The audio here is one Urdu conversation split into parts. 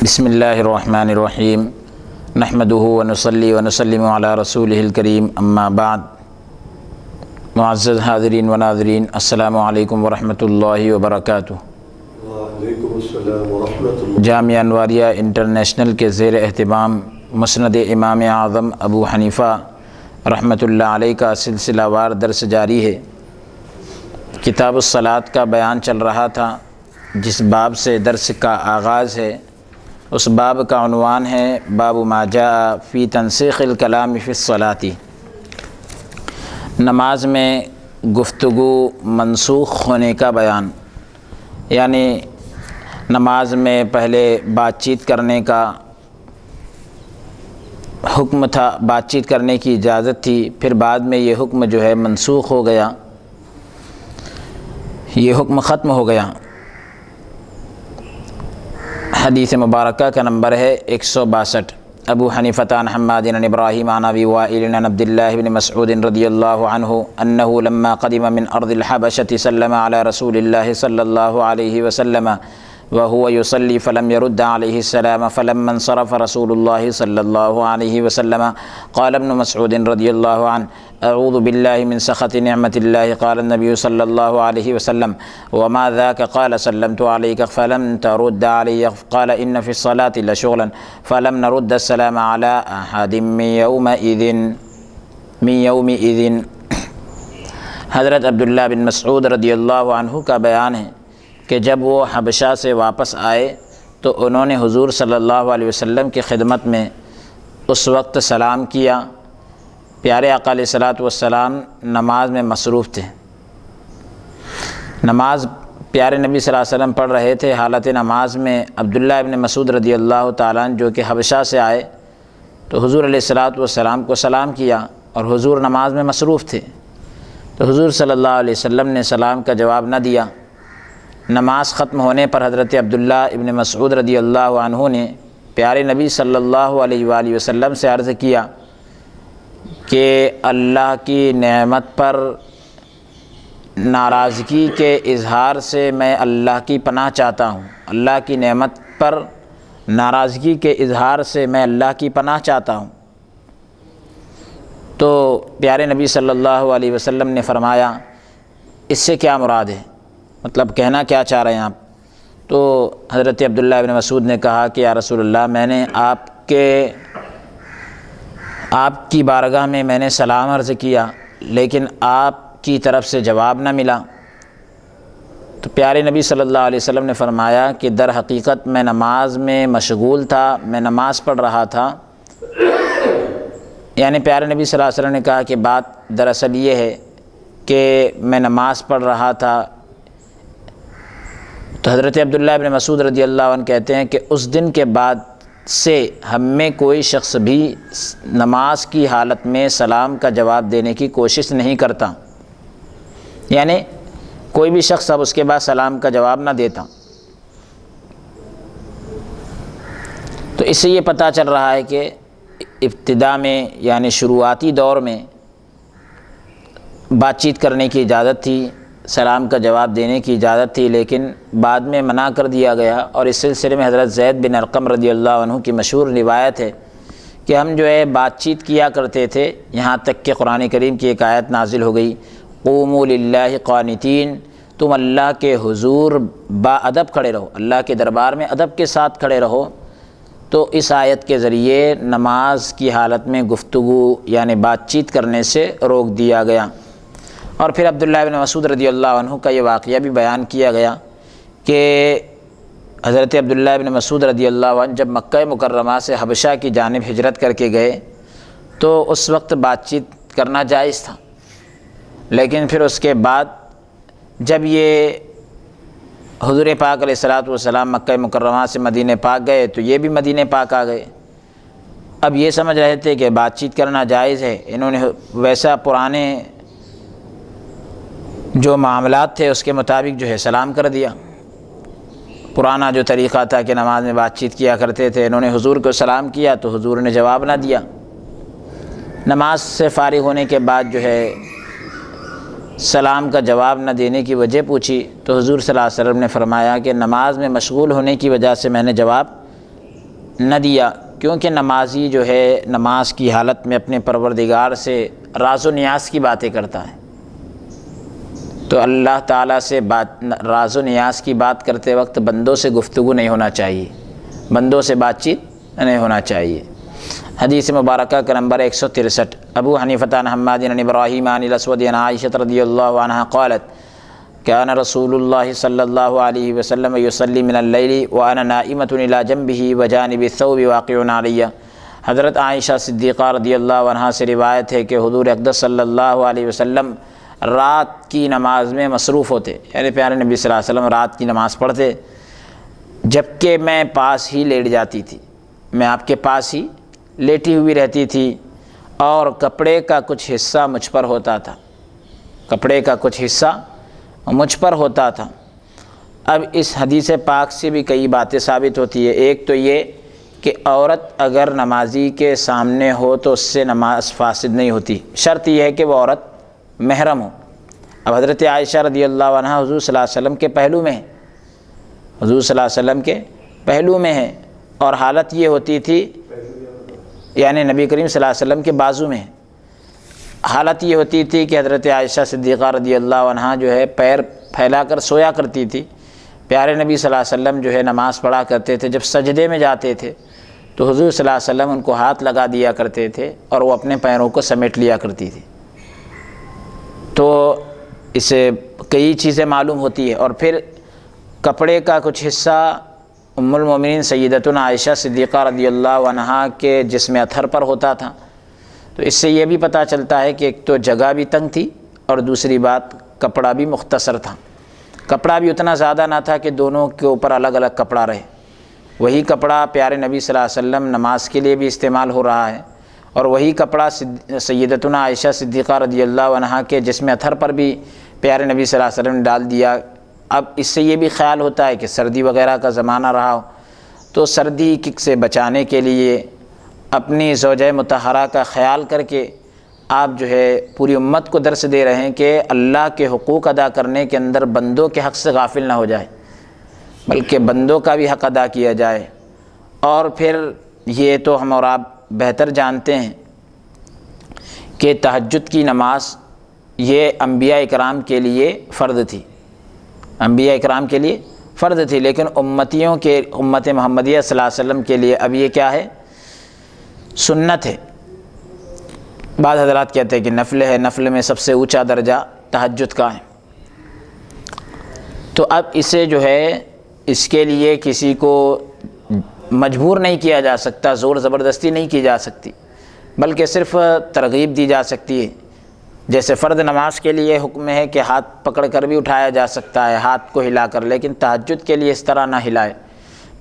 بسم اللہ الرحمن الرحیم نحمدہ ونصلی ونسلم علی رسولہ الکریم اما بعد۔ معزز حاضرین و ناظرین، السلام علیکم ورحمۃ اللہ وبرکاتہ۔ وعلیکم السلام ورحمۃ اللہ۔ جامعہ انواریہ انٹرنیشنل کے زیر اہتمام مسند امام اعظم ابو حنیفہ رحمۃ اللہ علیہ کا سلسلہ وار درس جاری ہے۔ کتاب الصلاۃ کا بیان چل رہا تھا، جس باب سے درس کا آغاز ہے اس باب کا عنوان ہے باب ما جاء فی تنسیخ الکلام فی الصلاۃ۔ نماز میں گفتگو منسوخ ہونے کا بیان، یعنی نماز میں پہلے بات چیت کرنے کا حکم تھا، بات چیت کرنے کی اجازت تھی، پھر بعد میں یہ حکم جو ہے منسوخ ہو گیا، یہ حکم ختم ہو گیا۔ حدیث مبارکہ کا نمبر ہے 162۔ ابو حنیفہ عن حماد عن ابراہیم عن ابی وائل عن عبد اللہ بن مسعود رضی اللہ عنہ انہ لما قدم من ارض الحبشۃ سلم علی رسول اللہ صلی اللہ علیہ وسلم وهو يصلي فلم يرد عليه السلام فلما انصرف رسول الله صلى الله عليه وسلم قال ابن مسعود رضي الله عنه اعوذ بالله من سخط نعمة الله قال النبي صلى الله عليه وسلم وما ذاك قال سلمت عليك فلم ترد علي قال ان في الصلاة لشغلا فلم نرد السلام على احد من يومئذ۔ حضرت عبداللہ بن مسعود رضی اللہ عنہ کا بیان ہے کہ جب وہ حبشہ سے واپس آئے تو انہوں نے حضور صلی اللہ علیہ وسلم کی خدمت میں اس وقت سلام کیا۔ پیارے آقا علیہ الصلوۃ والسلام نماز میں مصروف تھے، نماز پیارے نبی صلی اللہ علیہ وسلم پڑھ رہے تھے۔ حالت نماز میں عبداللہ ابن مسعود رضی اللہ تعالیٰ عنہ جو کہ حبشہ سے آئے تو حضور علیہ الصلوۃ والسلام کو سلام کیا، اور حضور نماز میں مصروف تھے تو حضور صلی اللہ علیہ وسلم نے سلام کا جواب نہ دیا۔ نماز ختم ہونے پر حضرت عبداللہ ابن مسعود رضی اللہ عنہ نے پیارے نبی صلی اللہ علیہ وآلہ وسلم سے عرض کیا کہ اللہ کی نعمت پر ناراضگی کے اظہار سے میں اللہ کی پناہ چاہتا ہوں، اللہ کی نعمت پر ناراضگی کے اظہار سے میں اللہ کی پناہ چاہتا ہوں۔ تو پیارے نبی صلی اللہ علیہ وسلم نے فرمایا اس سے کیا مراد ہے، مطلب کہنا کیا چاہ رہے ہیں آپ؟ تو حضرت عبداللہ ابن مسعود نے کہا کہ یا رسول اللہ، میں نے آپ کی بارگاہ میں نے سلام عرض کیا، لیکن آپ کی طرف سے جواب نہ ملا۔ تو پیارے نبی صلی اللہ علیہ وسلم نے فرمایا کہ در حقیقت میں نماز میں مشغول تھا، میں نماز پڑھ رہا تھا۔ یعنی پیارے نبی صلی اللہ علیہ وسلم نے کہا کہ بات دراصل یہ ہے کہ میں نماز پڑھ رہا تھا۔ تو حضرت عبداللہ ابن مسعود رضی اللہ عنہ کہتے ہیں کہ اس دن کے بعد سے ہم میں کوئی شخص بھی نماز کی حالت میں سلام کا جواب دینے کی کوشش نہیں کرتا، یعنی کوئی بھی شخص اب اس کے بعد سلام کا جواب نہ دیتا۔ تو اس سے یہ پتہ چل رہا ہے کہ ابتدا میں یعنی شروعاتی دور میں بات چیت کرنے کی اجازت تھی، سلام کا جواب دینے کی اجازت تھی، لیکن بعد میں منع کر دیا گیا۔ اور اس سلسلے میں حضرت زید بن ارقم رضی اللہ عنہ کی مشہور روایت ہے کہ ہم جو ہے بات چیت کیا کرتے تھے، یہاں تک کہ قرآن کریم کی ایک آیت نازل ہو گئی، قوموا للہ قانتین، تم اللہ کے حضور با ادب کھڑے رہو، اللہ کے دربار میں ادب کے ساتھ کھڑے رہو۔ تو اس آیت کے ذریعے نماز کی حالت میں گفتگو یعنی بات چیت کرنے سے روک دیا گیا۔ اور پھر عبداللہ بن مسعود رضی اللہ عنہ کا یہ واقعہ بھی بیان کیا گیا کہ حضرت عبداللہ بن مسعود رضی اللہ عنہ جب مکہ مکرمہ سے حبشہ کی جانب ہجرت کر کے گئے تو اس وقت بات چیت کرنا جائز تھا، لیکن پھر اس کے بعد جب یہ حضور پاک علیہ الصلوۃ والسلام مکہ مکرمہ سے مدینہ پاک گئے تو یہ بھی مدینہ پاک آ گئے۔ اب یہ سمجھ رہے تھے کہ بات چیت کرنا جائز ہے، انہوں نے ویسا پرانے جو معاملات تھے اس کے مطابق جو ہے سلام کر دیا۔ پرانا جو طریقہ تھا کہ نماز میں بات چیت کیا کرتے تھے، انہوں نے حضور کو سلام کیا تو حضور نے جواب نہ دیا۔ نماز سے فارغ ہونے کے بعد جو ہے سلام کا جواب نہ دینے کی وجہ پوچھی تو حضور صلی اللہ علیہ وسلم نے فرمایا کہ نماز میں مشغول ہونے کی وجہ سے میں نے جواب نہ دیا، کیونکہ نمازی جو ہے نماز کی حالت میں اپنے پروردگار سے راز و نیاز کی باتیں کرتا ہے، تو اللہ تعالیٰ سے راز و نیاز کی بات کرتے وقت بندوں سے گفتگو نہیں ہونا چاہیے، بندوں سے بات چیت نہیں ہونا چاہیے۔ حدیث مبارکہ کا نمبر 163، ابو حنیفہ عن حماد عن ابراہیم عن الاسود عن عائشہ رضی اللہ عنہا قالت كان رسول اللہ صلی اللہ علیہ وسلم یصلی من اللیل وانا نائمۃ الی جنبہ وجانب الثوب واقع علیہ۔ حضرت عائشہ صدیقہ رضی اللہ عنہا سے روایت ہے کہ حضور اقدس صلی اللہ علیہ وسلم رات کی نماز میں مصروف ہوتے، یعنی پیارے نبی صلی اللہ علیہ وسلم رات کی نماز پڑھتے جبکہ میں پاس ہی لیٹ جاتی تھی، میں آپ کے پاس ہی لیٹی ہوئی رہتی تھی، اور کپڑے کا کچھ حصہ مجھ پر ہوتا تھا، کپڑے کا کچھ حصہ مجھ پر ہوتا تھا۔ اب اس حدیث پاک سے بھی کئی باتیں ثابت ہوتی ہے۔ ایک تو یہ کہ عورت اگر نمازی کے سامنے ہو تو اس سے نماز فاسد نہیں ہوتی، شرط یہ ہے کہ وہ عورت محرم ہو۔ اب حضرت عائشہ رضی اللہ عنہ حضور صلی اللہ علیہ وسلم کے پہلو میں ہے، حضور صلی اللہ علیہ وسلم کے پہلو میں ہے، اور حالت یہ ہوتی تھی، یعنی نبی کریم صلی اللہ علیہ وسلم کے بازو میں ہے، حالت یہ ہوتی تھی کہ حضرت عائشہ صدیقہ رضی اللہ عنہا جو ہے پیر پھیلا کر سویا کرتی تھی، پیارے نبی صلی اللہ علیہ وسلم جو ہے نماز پڑھا کرتے تھے، جب سجدے میں جاتے تھے تو حضور صلی اللہ علیہ وسلم ان کو ہاتھ لگا دیا کرتے تھے اور وہ اپنے پیروں کو سمیٹ لیا کرتی تھی۔ تو اس سے کئی چیزیں معلوم ہوتی ہے۔ اور پھر کپڑے کا کچھ حصہ ام المومنین سیدتنا عائشہ صدیقہ رضی اللہ عنہا کے جسم اطہر پر ہوتا تھا، تو اس سے یہ بھی پتہ چلتا ہے کہ ایک تو جگہ بھی تنگ تھی، اور دوسری بات کپڑا بھی مختصر تھا، کپڑا بھی اتنا زیادہ نہ تھا کہ دونوں کے اوپر الگ الگ کپڑا رہے، وہی کپڑا پیارے نبی صلی اللہ علیہ وسلم نماز کے لیے بھی استعمال ہو رہا ہے، اور وہی کپڑا سیدتنا عائشہ صدیقہ رضی اللہ عنہا کے جسم اطہر پر بھی پیارے نبی صلی اللہ علیہ وسلم نے ڈال دیا۔ اب اس سے یہ بھی خیال ہوتا ہے کہ سردی وغیرہ کا زمانہ رہا ہو، تو سردی سے بچانے کے لیے اپنی زوجہ مطہرہ کا خیال کر کے آپ جو ہے پوری امت کو درس دے رہے ہیں کہ اللہ کے حقوق ادا کرنے کے اندر بندوں کے حق سے غافل نہ ہو جائے، بلکہ بندوں کا بھی حق ادا کیا جائے۔ اور پھر یہ تو ہم اور آپ بہتر جانتے ہیں کہ تہجد کی نماز یہ انبیاء اکرام کے لیے فرض تھی، انبیاء اکرام کے لیے فرض تھی، لیکن امتیوں کے امت محمدیہ صلی اللہ علیہ وسلم کے لیے اب یہ کیا ہے؟ سنت ہے۔ بعض حضرات کہتے ہیں کہ نفل ہے، نفل میں سب سے اونچا درجہ تہجد کا ہے۔ تو اب اسے جو ہے اس کے لیے کسی کو مجبور نہیں کیا جا سکتا، زور زبردستی نہیں کی جا سکتی، بلکہ صرف ترغیب دی جا سکتی ہے۔ جیسے فرض نماز کے لیے حکم ہے کہ ہاتھ پکڑ کر بھی اٹھایا جا سکتا ہے، ہاتھ کو ہلا کر، لیکن تہجد کے لیے اس طرح نہ ہلائے،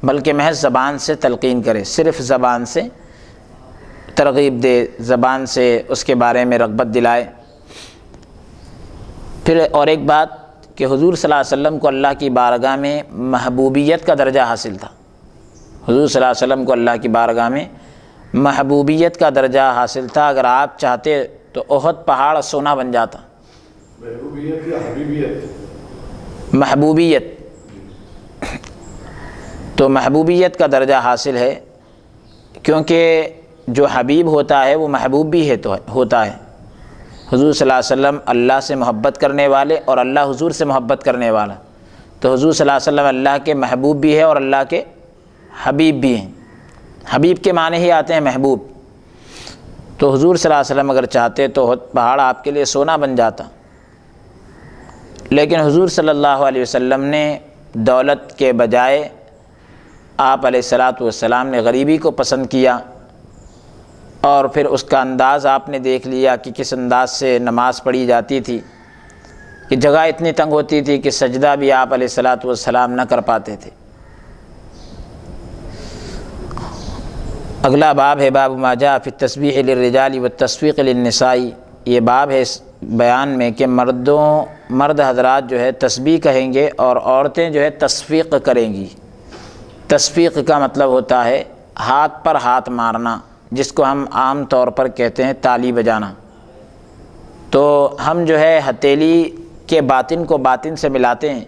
بلکہ محض زبان سے تلقین کرے، صرف زبان سے ترغیب دے، زبان سے اس کے بارے میں رغبت دلائے۔ پھر اور ایک بات کہ حضور صلی اللہ علیہ وسلم کو اللہ کی بارگاہ میں محبوبیت کا درجہ حاصل تھا، حضور صلی اللہ علیہ وسلم کو اللہ کی بارگاہ میں محبوبیت کا درجہ حاصل تھا۔ اگر آپ چاہتے تو احد پہاڑ سونا بن جاتا۔ محبوبیت یا حبیبیت؟ محبوبیت، تو محبوبیت کا درجہ حاصل ہے، کیونکہ جو حبیب ہوتا ہے وہ محبوب بھی ہے تو ہوتا ہے۔ حضور صلی اللہ علیہ وسلم اللہ سے محبت کرنے والے اور اللہ حضور سے محبت کرنے والا، تو حضور صلی اللہ علیہ وسلم اللہ کے محبوب بھی ہے اور اللہ کے حبیب بھی ہیں۔ حبیب کے معنی ہی آتے ہیں محبوب۔ تو حضور صلی اللہ علیہ وسلم اگر چاہتے تو پہاڑ آپ کے لیے سونا بن جاتا، لیکن حضور صلی اللہ علیہ وسلم نے دولت کے بجائے آپ علیہ الصلاۃ والسلام نے غریبی کو پسند کیا، اور پھر اس کا انداز آپ نے دیکھ لیا کہ کس انداز سے نماز پڑھی جاتی تھی، کہ جگہ اتنی تنگ ہوتی تھی کہ سجدہ بھی آپ علیہ الصلاۃ والسلام نہ کر پاتے تھے۔ اگلا باب ہے باب ما جاء فی التسبیح للرجال والتصفیق للنساء۔ یہ باب ہے اس بیان میں کہ مرد حضرات جو ہے تسبیح کہیں گے اور عورتیں جو ہے تصفیق کریں گی۔ تصفیق کا مطلب ہوتا ہے ہاتھ پر ہاتھ مارنا، جس کو ہم عام طور پر کہتے ہیں تالی بجانا۔ تو ہم جو ہے ہتھیلی کے باطن کو باطن سے ملاتے ہیں،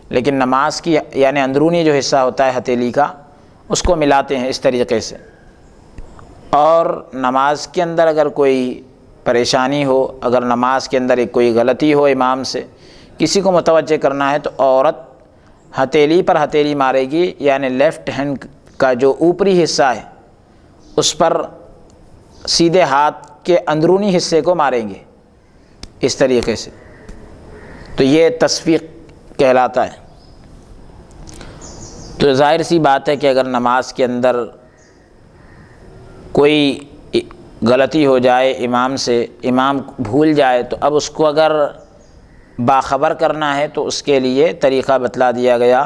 لیکن نماز کی یعنی اندرونی جو حصہ ہوتا ہے ہتھیلی کا، اس کو ملاتے ہیں اس طریقے سے۔ اور نماز کے اندر اگر کوئی پریشانی ہو، اگر نماز کے اندر کوئی غلطی ہو امام سے، کسی کو متوجہ کرنا ہے تو عورت ہتھیلی پر ہتھیلی مارے گی، یعنی لیفٹ ہینڈ کا جو اوپری حصہ ہے اس پر سیدھے ہاتھ کے اندرونی حصے کو ماریں گے اس طریقے سے، تو یہ تصفیق کہلاتا ہے۔ تو ظاہر سی بات ہے کہ اگر نماز کے اندر کوئی غلطی ہو جائے امام سے، امام بھول جائے، تو اب اس کو اگر باخبر کرنا ہے تو اس کے لیے طریقہ بتلا دیا گیا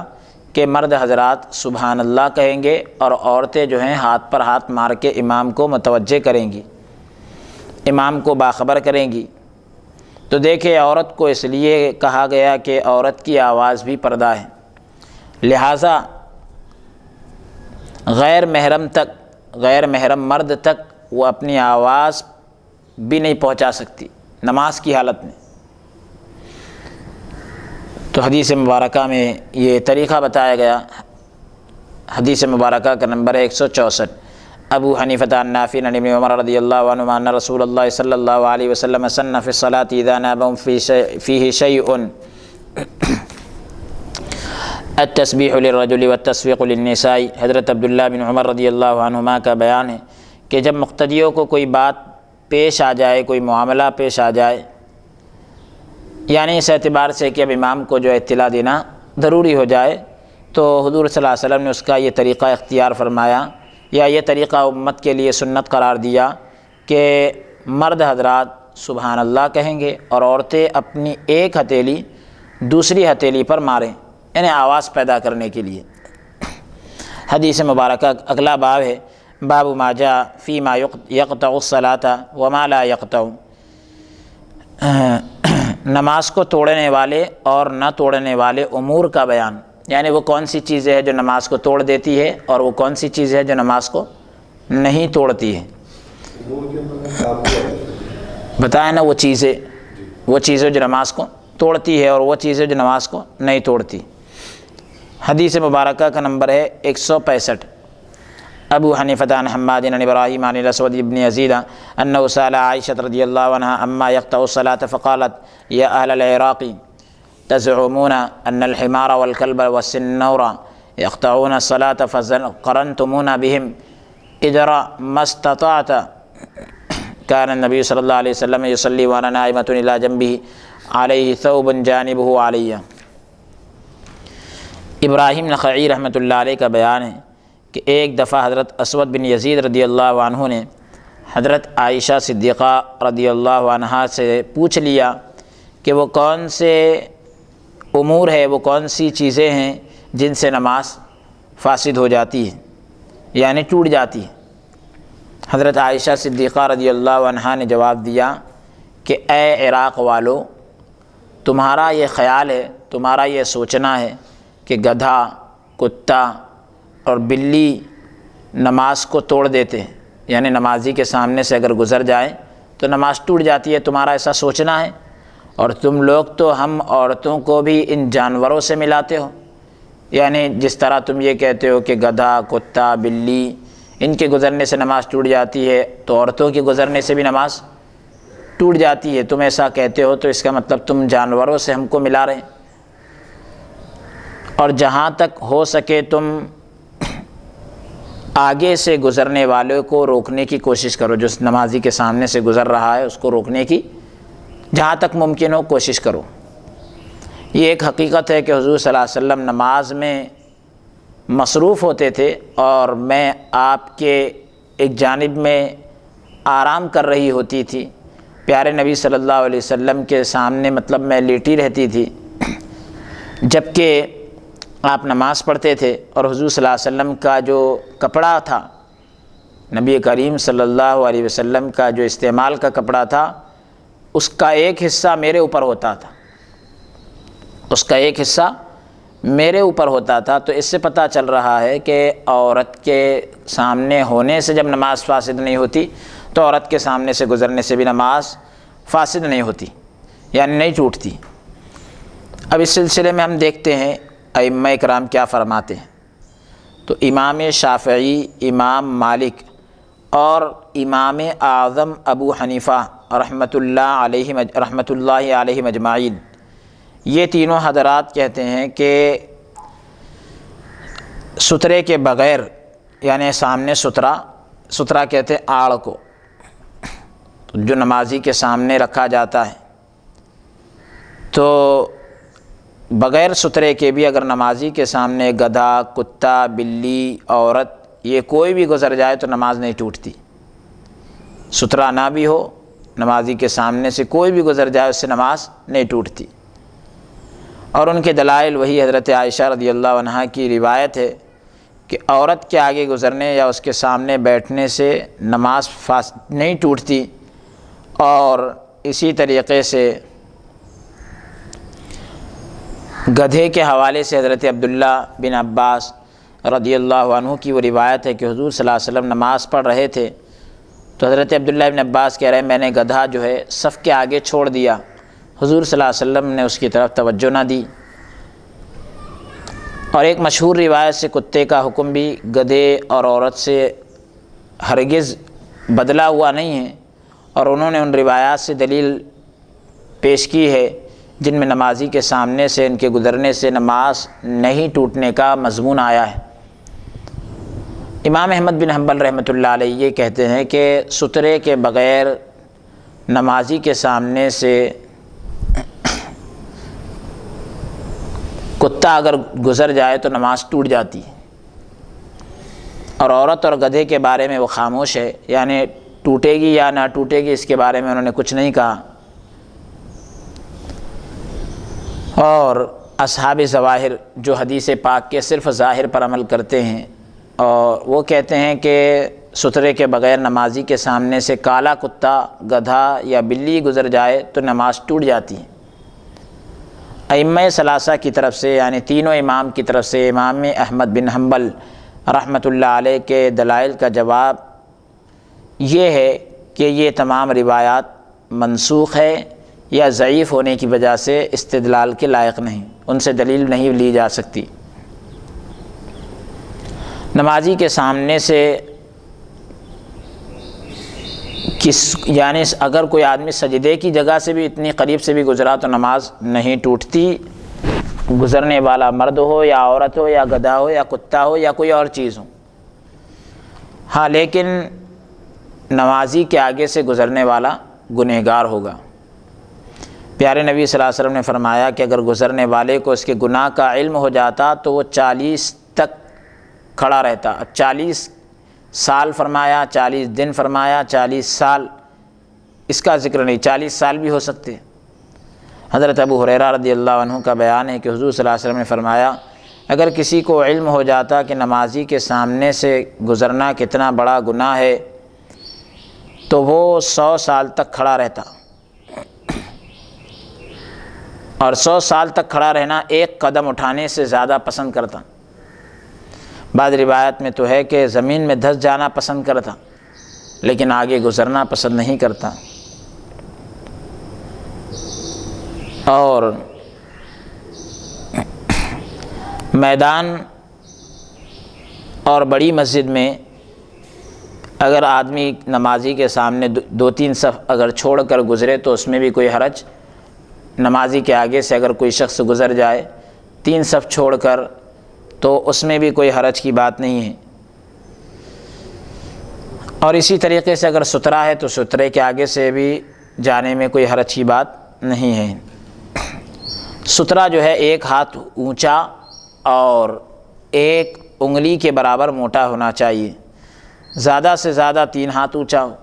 کہ مرد حضرات سبحان اللہ کہیں گے اور عورتیں جو ہیں ہاتھ پر ہاتھ مار کے امام کو متوجہ کریں گی، امام کو باخبر کریں گی۔ تو دیکھیں عورت کو اس لیے کہا گیا کہ عورت کی آواز بھی پردہ ہے، لہٰذا غیر محرم مرد تک وہ اپنی آواز بھی نہیں پہنچا سکتی نماز کی حالت میں۔ تو حدیث مبارکہ میں یہ طریقہ بتایا گیا۔ حدیث مبارکہ کا نمبر ہے 164۔ ابو حنیفہ عن نافع عن ابن عمر رضی اللہ عنہما ان رسول اللہ صلی اللہ علیہ وسلم سن فی الصلاۃ اذا نابهم فیہ شیء التسبیح للرجل والتصفیق للنساء۔ حضرت عبداللہ بن عمر رضی اللہ عنہما کا بیان ہے کہ جب مقتدیوں کو کوئی بات پیش آ جائے، کوئی معاملہ پیش آ جائے، یعنی اس اعتبار سے کہ اب امام کو جو اطلاع دینا ضروری ہو جائے، تو حضور صلی اللہ علیہ وسلم نے اس کا یہ طریقہ اختیار فرمایا، یا یہ طریقہ امت کے لیے سنت قرار دیا کہ مرد حضرات سبحان اللہ کہیں گے اور عورتیں اپنی ایک ہتھیلی دوسری ہتھیلی پر ماریں، یعنی آواز پیدا کرنے کے لیے۔ حدیث مبارکہ اگلا باب ہے باب ما جاء فیما یقطع الصلاۃ وما لا یقطع، نماز کو توڑنے والے اور نہ توڑنے والے امور کا بیان، یعنی وہ کون سی چیزیں ہیں جو نماز کو توڑ دیتی ہے اور وہ کون سی چیزیں ہیں جو نماز کو نہیں توڑتی ہے۔ بتائیں نا وہ چیزیں جو نماز کو توڑتی ہے اور وہ چیزیں جو نماز کو نہیں توڑتی۔ حدیث مبارکہ کا نمبر ہے 165۔ ابو حنیفہ عن حماد عن ابراہیم عن الاسود بن یزید انہ سأل عائشہ رضی اللہ عنہا اما یقطع الصلاۃ فقالت یا اہل العراق تزعمون ان الحمار والکلب والسنور یقطعون الصلاۃ فقرنتمونا بهم ادرا ما استطعت كان النبی صلی اللہ علیہ وسلم یصلی وانا نائمۃ الى جنبہ علیہ ثوب جانبہ علیہ۔ ابراہیم نخعی رحمۃ اللہ علیہ کا بیان ہے کہ ایک دفعہ حضرت اسود بن یزید رضی اللہ عنہ نے حضرت عائشہ صدیقہ رضی اللہ عنہا سے پوچھ لیا کہ وہ کون سے امور ہے، وہ کون سی چیزیں ہیں جن سے نماز فاسد ہو جاتی ہے، یعنی ٹوٹ جاتی ہے۔ حضرت عائشہ صدیقہ رضی اللہ عنہا نے جواب دیا کہ اے عراق والو، تمہارا یہ خیال ہے، تمہارا یہ سوچنا ہے کہ گدھا، کتا اور بلی نماز کو توڑ دیتے ہیں، یعنی نمازی کے سامنے سے اگر گزر جائیں تو نماز ٹوٹ جاتی ہے، تمہارا ایسا سوچنا ہے، اور تم لوگ تو ہم عورتوں کو بھی ان جانوروں سے ملاتے ہو، یعنی جس طرح تم یہ کہتے ہو کہ گدھا، کتا، بلی ان کے گزرنے سے نماز ٹوٹ جاتی ہے تو عورتوں کے گزرنے سے بھی نماز ٹوٹ جاتی ہے، تم ایسا کہتے ہو تو اس کا مطلب تم جانوروں سے ہم کو ملا رہے ہیں، اور جہاں تک ہو سکے تم آگے سے گزرنے والے کو روکنے کی کوشش کرو، جو نمازی کے سامنے سے گزر رہا ہے اس کو روکنے کی جہاں تک ممکن ہو کوشش کرو۔ یہ ایک حقیقت ہے کہ حضور صلی اللہ علیہ وسلم نماز میں مصروف ہوتے تھے اور میں آپ کے ایک جانب میں آرام کر رہی ہوتی تھی، پیارے نبی صلی اللہ علیہ وسلم کے سامنے مطلب میں لیٹی رہتی تھی، جبکہ آپ نماز پڑھتے تھے، اور حضور صلی اللہ علیہ وسلم کا جو کپڑا تھا، نبی کریم صلی اللہ علیہ وسلم کا جو استعمال کا کپڑا تھا، اس کا ایک حصہ میرے اوپر ہوتا تھا، اس کا ایک حصہ میرے اوپر ہوتا تھا۔ تو اس سے پتہ چل رہا ہے کہ عورت کے سامنے ہونے سے جب نماز فاسد نہیں ہوتی تو عورت کے سامنے سے گزرنے سے بھی نماز فاسد نہیں ہوتی، یعنی نہیں ٹوٹتی۔ اب اس سلسلے میں ہم دیکھتے ہیں ائمہ کرام کیا فرماتے ہیں۔ تو امام شافعی، امام مالک اور امام اعظم ابو حنیفہ رحمۃ اللہ علیہ مجمعین، یہ تینوں حضرات کہتے ہیں کہ سترے کے بغیر، یعنی سامنے سترہ کہتے ہیں آڑ کو، جو نمازی کے سامنے رکھا جاتا ہے، تو بغیر سترے کے بھی اگر نمازی کے سامنے گدھا، کتا، بلی، عورت، یہ کوئی بھی گزر جائے تو نماز نہیں ٹوٹتی۔ سترہ نہ بھی ہو، نمازی کے سامنے سے کوئی بھی گزر جائے اس سے نماز نہیں ٹوٹتی۔ اور ان کے دلائل وہی حضرت عائشہ رضی اللہ عنہ کی روایت ہے کہ عورت کے آگے گزرنے یا اس کے سامنے بیٹھنے سے نماز نہیں ٹوٹتی، اور اسی طریقے سے گدھے کے حوالے سے حضرت عبداللہ بن عباس رضی اللہ عنہ کی وہ روایت ہے کہ حضور صلی اللہ علیہ وسلم نماز پڑھ رہے تھے تو حضرت عبداللہ بن عباس کہہ رہے ہیں میں نے گدھا جو ہے صف کے آگے چھوڑ دیا، حضور صلی اللہ علیہ وسلم نے اس کی طرف توجہ نہ دی۔ اور ایک مشہور روایت سے کتے کا حکم بھی گدھے اور عورت سے ہرگز بدلا ہوا نہیں ہے، اور انہوں نے ان روایات سے دلیل پیش کی ہے جن میں نمازی کے سامنے سے ان کے گزرنے سے نماز نہیں ٹوٹنے کا مضمون آیا ہے۔ امام احمد بن حنبل رحمۃ اللہ علیہ یہ کہتے ہیں کہ سترے کے بغیر نمازی کے سامنے سے کتا اگر گزر جائے تو نماز ٹوٹ جاتی ہے، اور عورت اور گدھے کے بارے میں وہ خاموش ہے، یعنی ٹوٹے گی یا نہ ٹوٹے گی اس کے بارے میں انہوں نے کچھ نہیں کہا۔ اور اصحاب ظواہر جو حدیث پاک کے صرف ظاہر پر عمل کرتے ہیں، اور وہ کہتے ہیں کہ سترے کے بغیر نمازی کے سامنے سے کالا کتا، گدھا یا بلی گزر جائے تو نماز ٹوٹ جاتی ہے۔ ائمہ ثلاثہ کی طرف سے، یعنی تینوں امام کی طرف سے امام احمد بن حنبل رحمۃ اللہ علیہ کے دلائل کا جواب یہ ہے کہ یہ تمام روایات منسوخ ہے یا ضعیف ہونے کی وجہ سے استدلال کے لائق نہیں، ان سے دلیل نہیں لی جا سکتی۔ نمازی کے سامنے سے یعنی اگر کوئی آدمی سجدے کی جگہ سے بھی اتنی قریب سے بھی گزرا تو نماز نہیں ٹوٹتی، گزرنے والا مرد ہو یا عورت ہو یا گدھا ہو یا کتا ہو یا کوئی اور چیز ہو۔ ہاں لیکن نمازی کے آگے سے گزرنے والا گنہگار ہوگا۔ پیارے نبی صلی اللہ علیہ وسلم نے فرمایا کہ اگر گزرنے والے کو اس کے گناہ کا علم ہو جاتا تو وہ 40 تک کھڑا رہتا۔ 40 سال فرمایا، 40 دن فرمایا، 40 سال اس کا ذکر نہیں، 40 سال بھی ہو سکتے۔ حضرت ابو ہریرہ رضی اللہ عنہ کا بیان ہے کہ حضور صلی اللہ علیہ وسلم نے فرمایا اگر کسی کو علم ہو جاتا کہ نمازی کے سامنے سے گزرنا کتنا بڑا گناہ ہے تو وہ 100 سال تک کھڑا رہتا، اور 100 سال تک کھڑا رہنا ایک قدم اٹھانے سے زیادہ پسند کرتا۔ بعض روایت میں تو ہے کہ زمین میں دھس جانا پسند کرتا لیکن آگے گزرنا پسند نہیں کرتا۔ اور میدان اور بڑی مسجد میں اگر آدمی نمازی کے سامنے 2-3 صف اگر چھوڑ کر گزرے تو اس میں بھی کوئی حرج، نمازی کے آگے سے اگر کوئی شخص گزر جائے 3 صف چھوڑ کر تو اس میں بھی کوئی حرج کی بات نہیں ہے۔ اور اسی طریقے سے اگر سترہ ہے تو سترے کے آگے سے بھی جانے میں کوئی حرج کی بات نہیں ہے۔ سترہ جو ہے 1 ہاتھ اونچا اور 1 انگلی کے برابر موٹا ہونا چاہیے، زیادہ سے زیادہ 3 ہاتھ اونچا ہو۔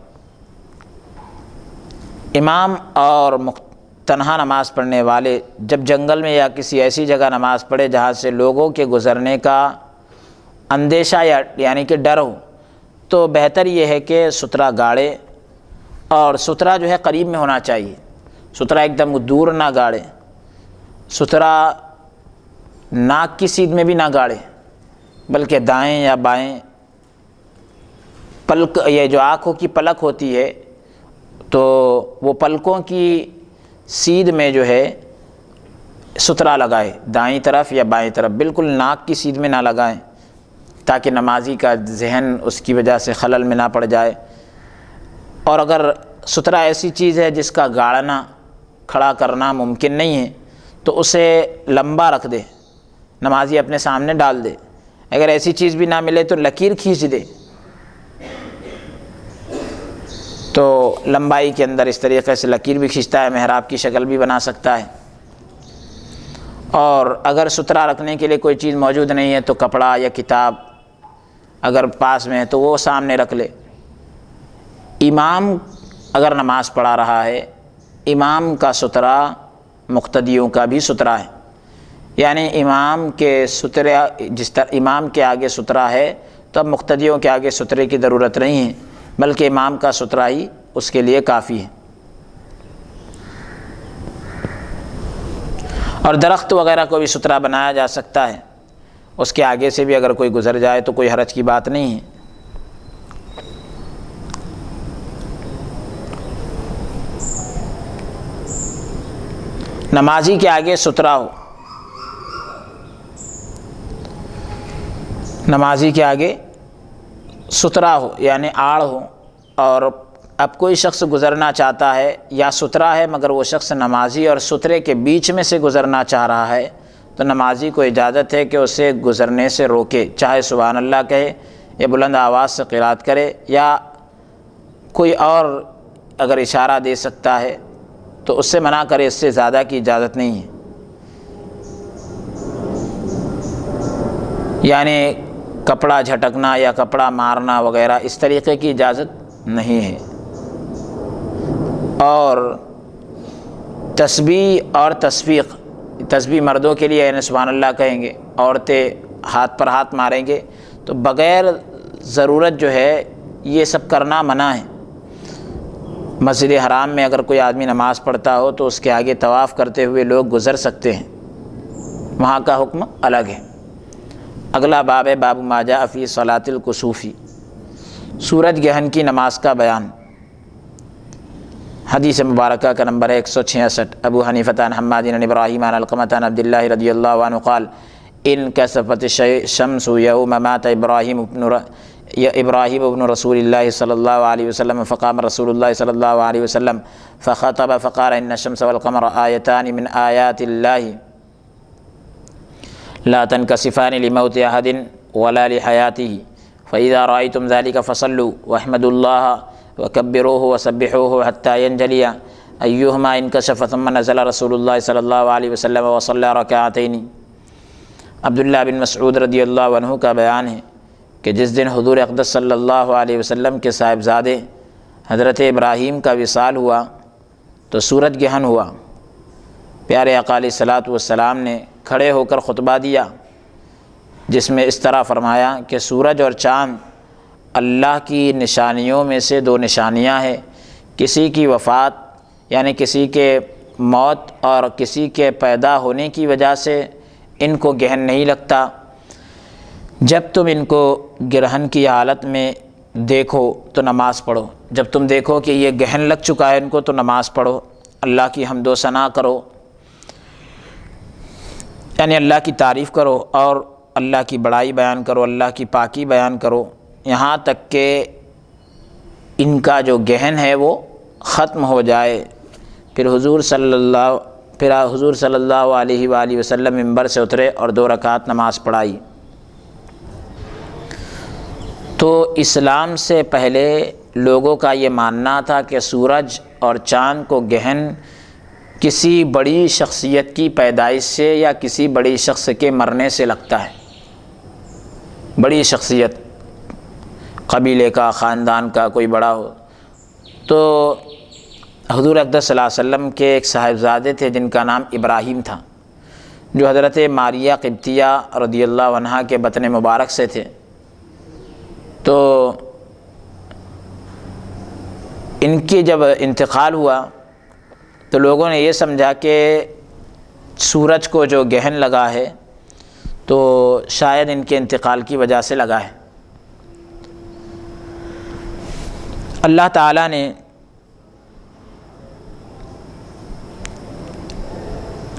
امام اور تنہا نماز پڑھنے والے جب جنگل میں یا کسی ایسی جگہ نماز پڑھے جہاں سے لوگوں کے گزرنے کا اندیشہ یعنی کہ ڈر ہو تو بہتر یہ ہے کہ سترہ گاڑے، اور سترہ جو ہے قریب میں ہونا چاہیے، سترہ ایک دم دور نہ گاڑے، سترہ ناک کی سیدھ میں بھی نہ گاڑے بلکہ دائیں یا بائیں پلک، یہ جو آنکھوں کی پلک ہوتی ہے تو وہ پلکوں کی سیدھ میں جو ہے سترہ لگائے، دائیں طرف یا بائیں طرف، بالکل ناک کی سیدھ میں نہ لگائیں تاکہ نمازی کا ذہن اس کی وجہ سے خلل میں نہ پڑ جائے۔ اور اگر سترہ ایسی چیز ہے جس کا گاڑنا کھڑا کرنا ممکن نہیں ہے تو اسے لمبا رکھ دے، نمازی اپنے سامنے ڈال دے۔ اگر ایسی چیز بھی نہ ملے تو لکیر کھینچ دے، تو لمبائی کے اندر اس طریقے سے لکیر بھی کھینچتا ہے، محراب کی شکل بھی بنا سکتا ہے۔ اور اگر سترہ رکھنے کے لیے کوئی چیز موجود نہیں ہے تو کپڑا یا کتاب اگر پاس میں ہے تو وہ سامنے رکھ لے۔ امام اگر نماز پڑھا رہا ہے، امام کا سترہ مقتدیوں کا بھی سترہ ہے، یعنی امام کے سترے جس طرح امام کے آگے سترہ ہے تو اب مقتدیوں کے آگے سترے کی ضرورت نہیں ہے، بلکہ امام کا سترہ ہی اس کے لیے کافی ہے۔ اور درخت وغیرہ کو بھی سترہ بنایا جا سکتا ہے، اس کے آگے سے بھی اگر کوئی گزر جائے تو کوئی حرج کی بات نہیں ہے۔ نمازی کے آگے سترہ ہو، نمازی کے آگے سترہ ہو یعنی آڑ ہو، اور اب کوئی شخص گزرنا چاہتا ہے یا سترہ ہے مگر وہ شخص نمازی اور سترے کے بیچ میں سے گزرنا چاہ رہا ہے تو نمازی کو اجازت ہے کہ اسے گزرنے سے روکے، چاہے سبحان اللہ کہے یا بلند آواز سے قرات کرے، یا کوئی اور اگر اشارہ دے سکتا ہے تو اس سے منع کرے، اس سے زیادہ کی اجازت نہیں ہے۔ یعنی کپڑا جھٹکنا یا کپڑا مارنا وغیرہ اس طریقے کی اجازت نہیں ہے۔ اور تسبیح اور تصفیق، تسبیح مردوں کے لیے یعنی سبحان اللہ کہیں گے، عورتیں ہاتھ پر ہاتھ ماریں گے، تو بغیر ضرورت جو ہے یہ سب کرنا منع ہے۔ مسجد حرام میں اگر کوئی آدمی نماز پڑھتا ہو تو اس کے آگے طواف کرتے ہوئے لوگ گزر سکتے ہیں، وہاں کا حکم الگ ہے۔ اگلا باب ہے باب ما جاء فی صلاۃ الکسوف، سورج گرہن کی نماز کا بیان۔ حدیث مبارکہ کا نمبر ہے 166۔ ابو حنیفہ عن حماد عن ابراہیم عن علقمہ عن عبد اللہ رضی اللہ عنہ قال انکسفت الشمس یوم مات ابراہیم ابن رسول اللہ صلی اللہ علیہ وسلم فقام رسول اللہ صلی اللہ علیہ وسلم فخطب فقال ان الشمس والقمر آیتان من آیات اللہ لا تنکسفان لموت احد ولا لحیاته فاذا رأيتم ذلك فصلوا واحمدوا الله وكبروه وسبحوه حتى ينجلي أيهما انكشف ثم نزل رسول الله صلی اللہ علیہ وسلم وصلى ركعتين۔ عبداللہ بن مسعود رضی اللہ عنہ کا بیان ہے کہ جس دن حضور اقدس صلی اللہ علیہ وسلم کے صاحبزادے حضرت ابراہیم کا وصال ہوا تو سورج گرہن ہوا۔ پیارے آقا علیہ الصلوۃ والسلام نے کھڑے ہو کر خطبہ دیا جس میں اس طرح فرمایا کہ سورج اور چاند اللہ کی نشانیوں میں سے دو نشانیاں ہیں، کسی کی وفات یعنی کسی کے موت اور کسی کے پیدا ہونے کی وجہ سے ان کو گرہن نہیں لگتا۔ جب تم ان کو گرہن کی حالت میں دیکھو تو نماز پڑھو، جب تم دیکھو کہ یہ گرہن لگ چکا ہے ان کو تو نماز پڑھو، اللہ کی حمد و ثنا کرو، یعنی اللہ کی تعریف کرو اور اللہ کی بڑائی بیان کرو، اللہ کی پاکی بیان کرو، یہاں تک کہ ان کا جو گرہن ہے وہ ختم ہو جائے۔ پھر حضور صلی اللہ علیہ وآلہ وسلم منبر سے اترے اور 2 رکعت نماز پڑھائی۔ تو اسلام سے پہلے لوگوں کا یہ ماننا تھا کہ سورج اور چاند کو گرہن کسی بڑی شخصیت کی پیدائش سے یا کسی بڑی شخص کے مرنے سے لگتا ہے۔ بڑی شخصیت قبیلے کا، خاندان کا کوئی بڑا ہو تو حضور اقدس صلی اللہ علیہ وسلم کے ایک صاحبزادے تھے جن کا نام ابراہیم تھا، جو حضرت ماریہ قبطیہ رضی اللہ عنہا کے بطن مبارک سے تھے۔ تو ان کی جب انتقال ہوا تو لوگوں نے یہ سمجھا کہ سورج کو جو گرہن لگا ہے تو شاید ان کے انتقال کی وجہ سے لگا ہے۔ اللہ تعالیٰ نے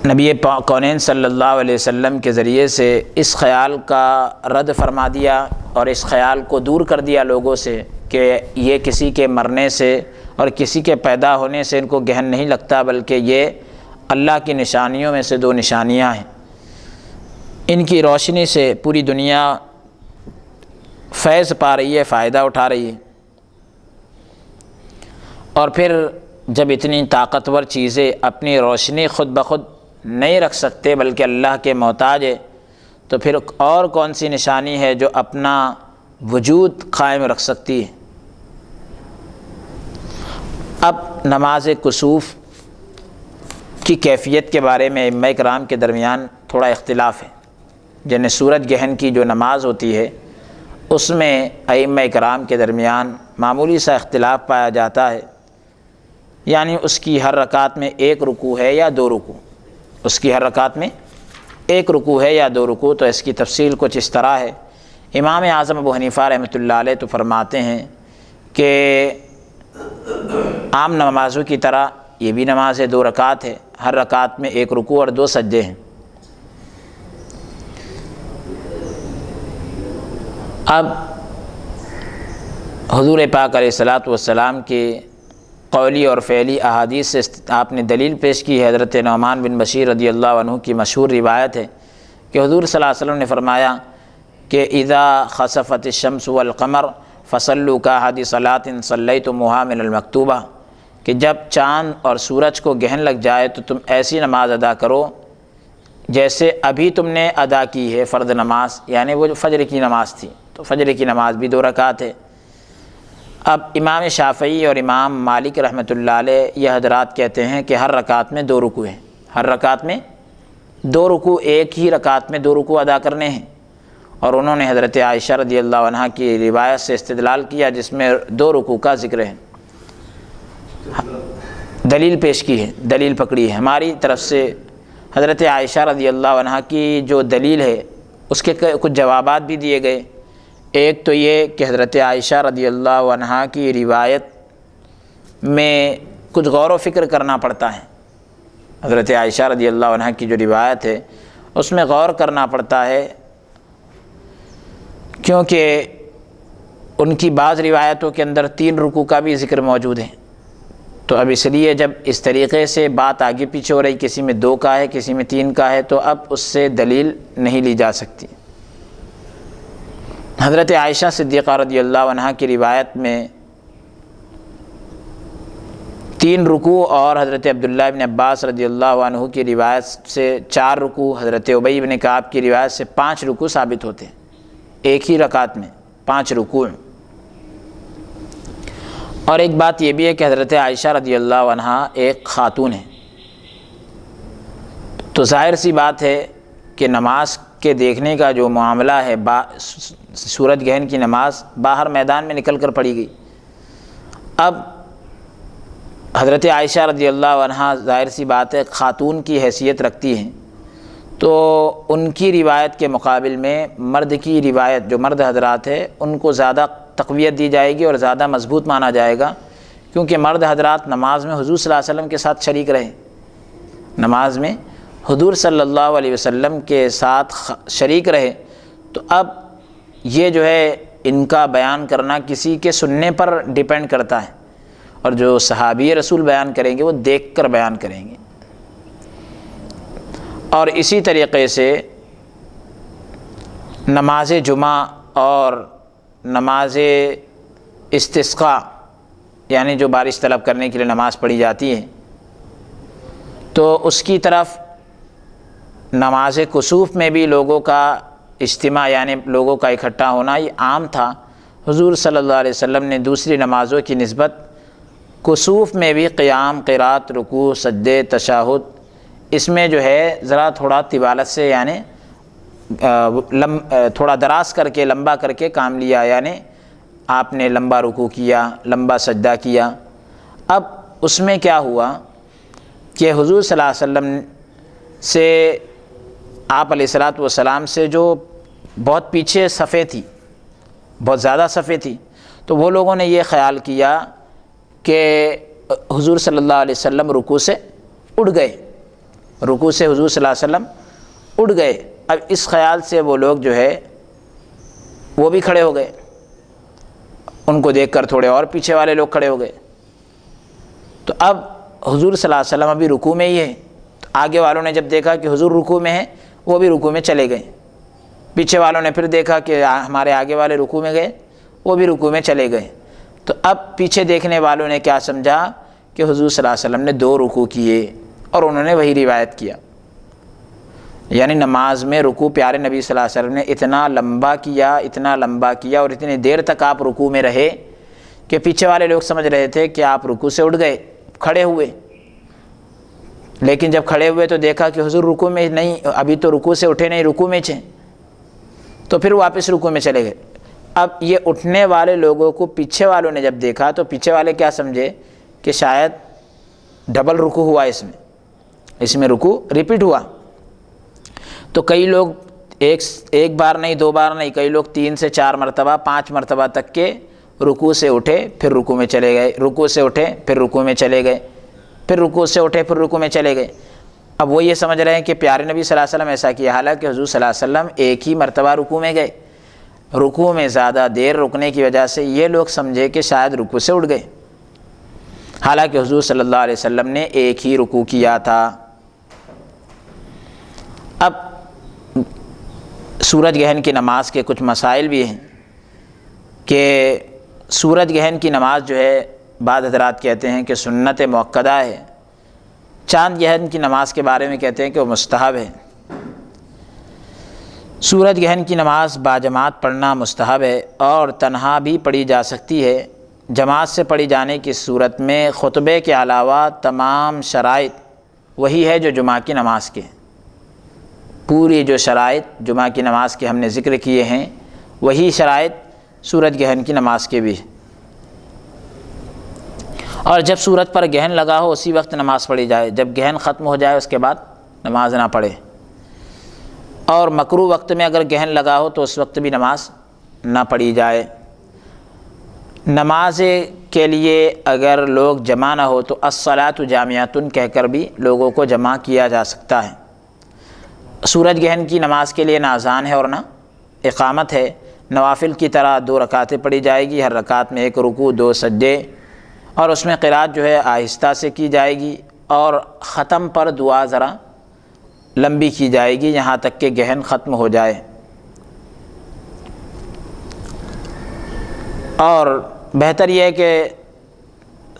نبی کونین صلی اللہ علیہ وسلم کے ذریعے سے اس خیال کا رد فرما دیا اور اس خیال کو دور کر دیا لوگوں سے کہ یہ کسی کے مرنے سے اور کسی کے پیدا ہونے سے ان کو گہن نہیں لگتا، بلکہ یہ اللہ کی نشانیوں میں سے دو نشانیاں ہیں، ان کی روشنی سے پوری دنیا فیض پا رہی ہے، فائدہ اٹھا رہی ہے۔ اور پھر جب اتنی طاقتور چیزیں اپنی روشنی خود بخود نہیں رکھ سکتے بلکہ اللہ کے محتاج ہے، تو پھر اور کون سی نشانی ہے جو اپنا وجود قائم رکھ سکتی ہے؟ اب نماز کسوف کی کیفیت کے بارے میں ائمہ کرام کے درمیان تھوڑا اختلاف ہے، یعنی سورج گہن کی جو نماز ہوتی ہے اس میں ائمہ کرام کے درمیان معمولی سا اختلاف پایا جاتا ہے، یعنی اس کی ہر رکعت میں ایک رکوع ہے یا دو رکوع، اس کی ہر رکعت میں ایک رکوع ہے یا دو رکوع۔ تو اس کی تفصیل کچھ اس طرح ہے۔ امام اعظم ابو حنیفہ رحمۃ اللہ علیہ تو فرماتے ہیں کہ عام نمازوں کی طرح یہ بھی نماز ہے، دو رکعت ہے، ہر رکعت میں ایک رکوع اور دو سجدے ہیں۔ اب حضور پاک علیہ الصلاۃ والسلام کے قولی اور فعلی احادیث سے آپ نے دلیل پیش کی ہے۔ حضرت نعمان بن بشیر رضی اللہ عنہ کی مشہور روایت ہے کہ حضور صلی اللہ علیہ وسلم نے فرمایا کہ اذا خسفت الشمس والقمر فصلوا كاحد صلاة صليتموها من المکتوبہ، کہ جب چاند اور سورج کو گہن لگ جائے تو تم ایسی نماز ادا کرو جیسے ابھی تم نے ادا کی ہے فرض نماز، یعنی وہ جو فجر کی نماز تھی، تو فجر کی نماز بھی دو رکعت ہے۔ اب امام شافعی اور امام مالک رحمۃ اللہ علیہ یہ حضرات کہتے ہیں کہ ہر رکعت میں دو رکوع ہیں، ہر رکعت میں دو رکوع، ایک ہی رکعت میں دو رکوع ادا کرنے ہیں۔ اور انہوں نے حضرت عائشہ رضی اللہ عنہا کی روایت سے استدلال کیا جس میں دو رکوع کا ذکر ہے، دلیل پیش کی ہے، دلیل پکڑی ہے۔ ہماری طرف سے حضرت عائشہ رضی اللہ عنہا کی جو دلیل ہے اس کے کچھ جوابات بھی دیے گئے۔ ایک تو یہ کہ حضرت عائشہ رضی اللہ عنہا کی روایت میں کچھ غور و فکر کرنا پڑتا ہے۔ حضرت عائشہ رضی اللہ عنہا کی جو روایت ہے اس میں غور کرنا پڑتا ہے، کیونکہ ان کی بعض روایتوں کے اندر تین رکوع کا بھی ذکر موجود ہے، تو اب اس لیے جب اس طریقے سے بات آگے پیچھے ہو رہی، کسی میں دو کا ہے کسی میں تین کا ہے، تو اب اس سے دلیل نہیں لی جا سکتی۔ حضرت عائشہ صدیقہ رضی اللہ عنہا کی روایت میں تین رکوع، اور حضرت عبداللہ ابن عباس رضی اللہ عنہ کی روایت سے چار رکوع، حضرت ابی بن کعب کی روایت سے 5 رکوع ثابت ہوتے ہیں، ایک ہی رکعت میں 5 رکوع۔ اور ایک بات یہ بھی ہے کہ حضرت عائشہ رضی اللہ عنہا ایک خاتون ہے، تو ظاہر سی بات ہے کہ نماز کے دیکھنے کا جو معاملہ ہے، سورج گہن کی نماز باہر میدان میں نکل کر پڑھی گئی۔ اب حضرت عائشہ رضی اللہ عنہا ظاہر سی بات ہے خاتون کی حیثیت رکھتی ہیں، تو ان کی روایت کے مقابل میں مرد کی روایت، جو مرد حضرات ہے ان کو زیادہ تقویت دی جائے گی اور زیادہ مضبوط مانا جائے گا، کیونکہ مرد حضرات نماز میں حضور صلی اللہ علیہ وسلم کے ساتھ شریک رہے، نماز میں حضور صلی اللہ علیہ وسلم کے ساتھ شریک رہے، تو اب یہ جو ہے ان کا بیان کرنا کسی کے سننے پر ڈیپینڈ کرتا ہے، اور جو صحابی رسول بیان کریں گے وہ دیکھ کر بیان کریں گے۔ اور اسی طریقے سے نماز جمعہ اور نماز استسقاء، یعنی جو بارش طلب کرنے کے لیے نماز پڑھی جاتی ہے، تو اس کی طرف نماز کسوف میں بھی لوگوں کا اجتماع، یعنی لوگوں کا اکٹھا ہونا یہ عام تھا۔ حضور صلی اللہ علیہ وسلم نے دوسری نمازوں کی نسبت کسوف میں بھی قیام، قرات، رکوع، سجدے، تشہد، اس میں جو ہے ذرا تھوڑا طوالت سے، یعنی تھوڑا دراز کر کے، لمبا کر کے کام لیا، یعنی آپ نے لمبا رکوع کیا، لمبا سجدہ کیا۔ اب اس میں کیا ہوا کہ حضور صلی اللہ علیہ وسلم سے، آپ علیہ الصلاۃ والسلام سے جو بہت پیچھے صفیں تھی، بہت زیادہ صفیں تھی، تو وہ لوگوں نے یہ خیال کیا کہ حضور صلی اللہ علیہ وسلم رکوع سے اٹھ گئے، رکوع سے حضور صلی اللہ علیہ وسلم اٹھ گئے۔ اب اس خیال سے وہ لوگ جو ہے وہ بھی کھڑے ہو گئے، ان کو دیکھ کر تھوڑے اور پیچھے والے لوگ کھڑے ہو گئے۔ تو اب حضور صلی اللہ علیہ وسلم ابھی رکوع میں ہی ہے، تو آگے والوں نے جب دیکھا کہ حضور رکوع میں ہیں، وہ بھی رکوع میں چلے گئے۔ پیچھے والوں نے پھر دیکھا کہ ہمارے آگے والے رکوع میں گئے، وہ بھی رکوع میں چلے گئے۔ تو اب پیچھے دیکھنے والوں نے کیا سمجھا کہ حضور صلی اللہ علیہ وسلم نے 2 رکوع کیے، اور انہوں نے وہی روایت کیا۔ یعنی نماز میں رکوع پیارے نبی صلی اللہ علیہ وسلم نے اتنا لمبا کیا اور اتنی دیر تک آپ رکوع میں رہے کہ پیچھے والے لوگ سمجھ رہے تھے کہ آپ رکوع سے اٹھ گئے، کھڑے ہوئے، لیکن جب کھڑے ہوئے تو دیکھا کہ حضور رکوع میں نہیں، ابھی تو رکوع سے اٹھے نہیں، رکوع میں تھے، تو پھر واپس رکوع میں چلے گئے۔ اب یہ اٹھنے والے لوگوں کو پیچھے والوں نے جب دیکھا تو پیچھے والے کیا سمجھے کہ شاید ڈبل رکوع ہوا، اس میں رکوع ریپیٹ ہوا۔ تو کئی لوگ ایک بار نہیں، 2 بار نہیں، کئی لوگ 3 سے 4 مرتبہ 5 مرتبہ تک کے رکوع سے اٹھے پھر رکوع میں چلے گئے، رکوع سے اٹھے پھر رکوع میں چلے گئے، پھر رکوع سے اٹھے پھر رکوع میں چلے گئے۔ اب وہ یہ سمجھ رہے ہیں کہ پیارے نبی صلی اللہ علیہ وسلم ایسا کیا، حالانکہ حضور صلی اللہ علیہ وسلم ایک ہی مرتبہ رکوع میں گئے۔ رکوع میں زیادہ دیر رکنے کی وجہ سے یہ لوگ سمجھے کہ شاید رکوع سے اٹھ گئے، حالانکہ حضور صلی اللہ علیہ وسلم نے ایک ہی رکوع کیا تھا۔ اب سورج گرہن کی نماز کے کچھ مسائل بھی ہیں کہ سورج گرہن کی نماز جو ہے بعض حضرات کہتے ہیں کہ سنت مؤکدہ ہے، چاند گرہن کی نماز کے بارے میں کہتے ہیں کہ وہ مستحب ہے۔ سورج گرہن کی نماز باجماعت پڑھنا مستحب ہے اور تنہا بھی پڑھی جا سکتی ہے۔ جماعت سے پڑھی جانے کی صورت میں خطبے کے علاوہ تمام شرائط وہی ہے جو جمعہ کی نماز کے، پوری جو شرائط جمعہ کی نماز کے ہم نے ذکر کیے ہیں وہی شرائط سورج گرہن کی نماز کے بھی۔ اور جب سورج پر گرہن لگا ہو اسی وقت نماز پڑھی جائے، جب گرہن ختم ہو جائے اس کے بعد نماز نہ پڑھے۔ اور مکروہ وقت میں اگر گرہن لگا ہو تو اس وقت بھی نماز نہ پڑھی جائے۔ نماز کے لیے اگر لوگ جمع نہ ہو تو الصلاۃ جامعۃ کہہ کر بھی لوگوں کو جمع کیا جا سکتا ہے۔ سورج گرہن کی نماز کے لیے نہ اذان ہے اور نہ اقامت ہے، نوافل کی طرح 2 رکعتیں پڑھی جائے گی، ہر رکعت میں 1 رکوع 2 سجدے، اور اس میں قرات جو ہے آہستہ سے کی جائے گی، اور ختم پر دعا ذرا لمبی کی جائے گی یہاں تک کہ گرہن ختم ہو جائے۔ اور بہتر یہ ہے کہ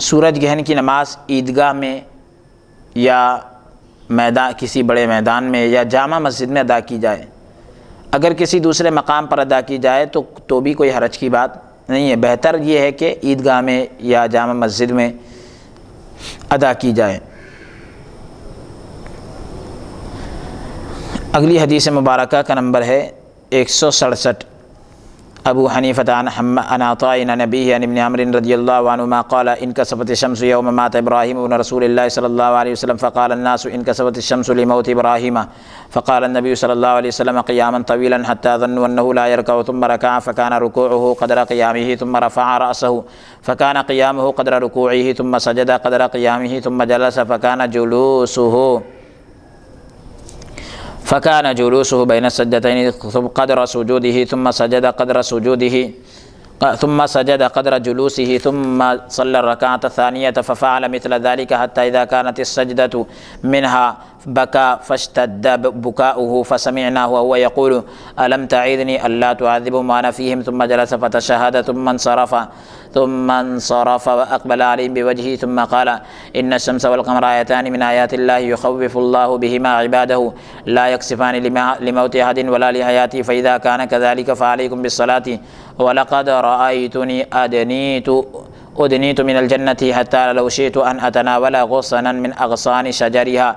سورج گرہن کی نماز عیدگاہ میں یا کسی بڑے میدان میں یا جامع مسجد میں ادا کی جائے۔ اگر کسی دوسرے مقام پر ادا کی جائے تو بھی کوئی حرج کی بات نہیں ہے، بہتر یہ ہے کہ عیدگاہ میں یا جامع مسجد میں ادا کی جائے۔ اگلی حدیث مبارکہ کا نمبر ہے 167۔ ابو حنیفہ عن عطاء عن نبیہ عن ابن عمرو رضی اللہ عنہما قال انکسفت الشمس یوم مات ابراہیم ابن رسول اللہ صلی اللہ علیہ وسلم فقال الناس انکسفت الشمس لموت ابراہیم فقال النبی صلی اللہ علیہ وسلم قیاما طویلا حتى ظنوا انه لا يركع ثم ركع فكان ركوعه قدر قیامه ثم رفع رأسه فكان قیامه قدر ركوعه ثم سجد قدر قیامه ثم جلس فكان جلوسه بين السجدتين قدر سجوده ثم سجد قدر سجوده ثم سجد قدر جلوسه ثم صلى الركعة الثانية ففعل مثل ذلك حتى إذا كانت السجدة منها بكى فاشتد بكاؤه فسمعناه وهو يقول ألم تعظني ألا تعذبهم وأنا فيهم ثم جلس فتشهد ثم انصرف وأقبل عليهم بوجهه ثم قال إن الشمس والقمر آيتان من آيات الله يخوف الله بهما عباده لا يكسفان لموت أحد ولا لحياته فإذا كان كذلك فعليكم بالصلاة ولقد رأيتني أدنيت من الجنة حتى لو شئت أن أتناول غصنا من أغصان شجرها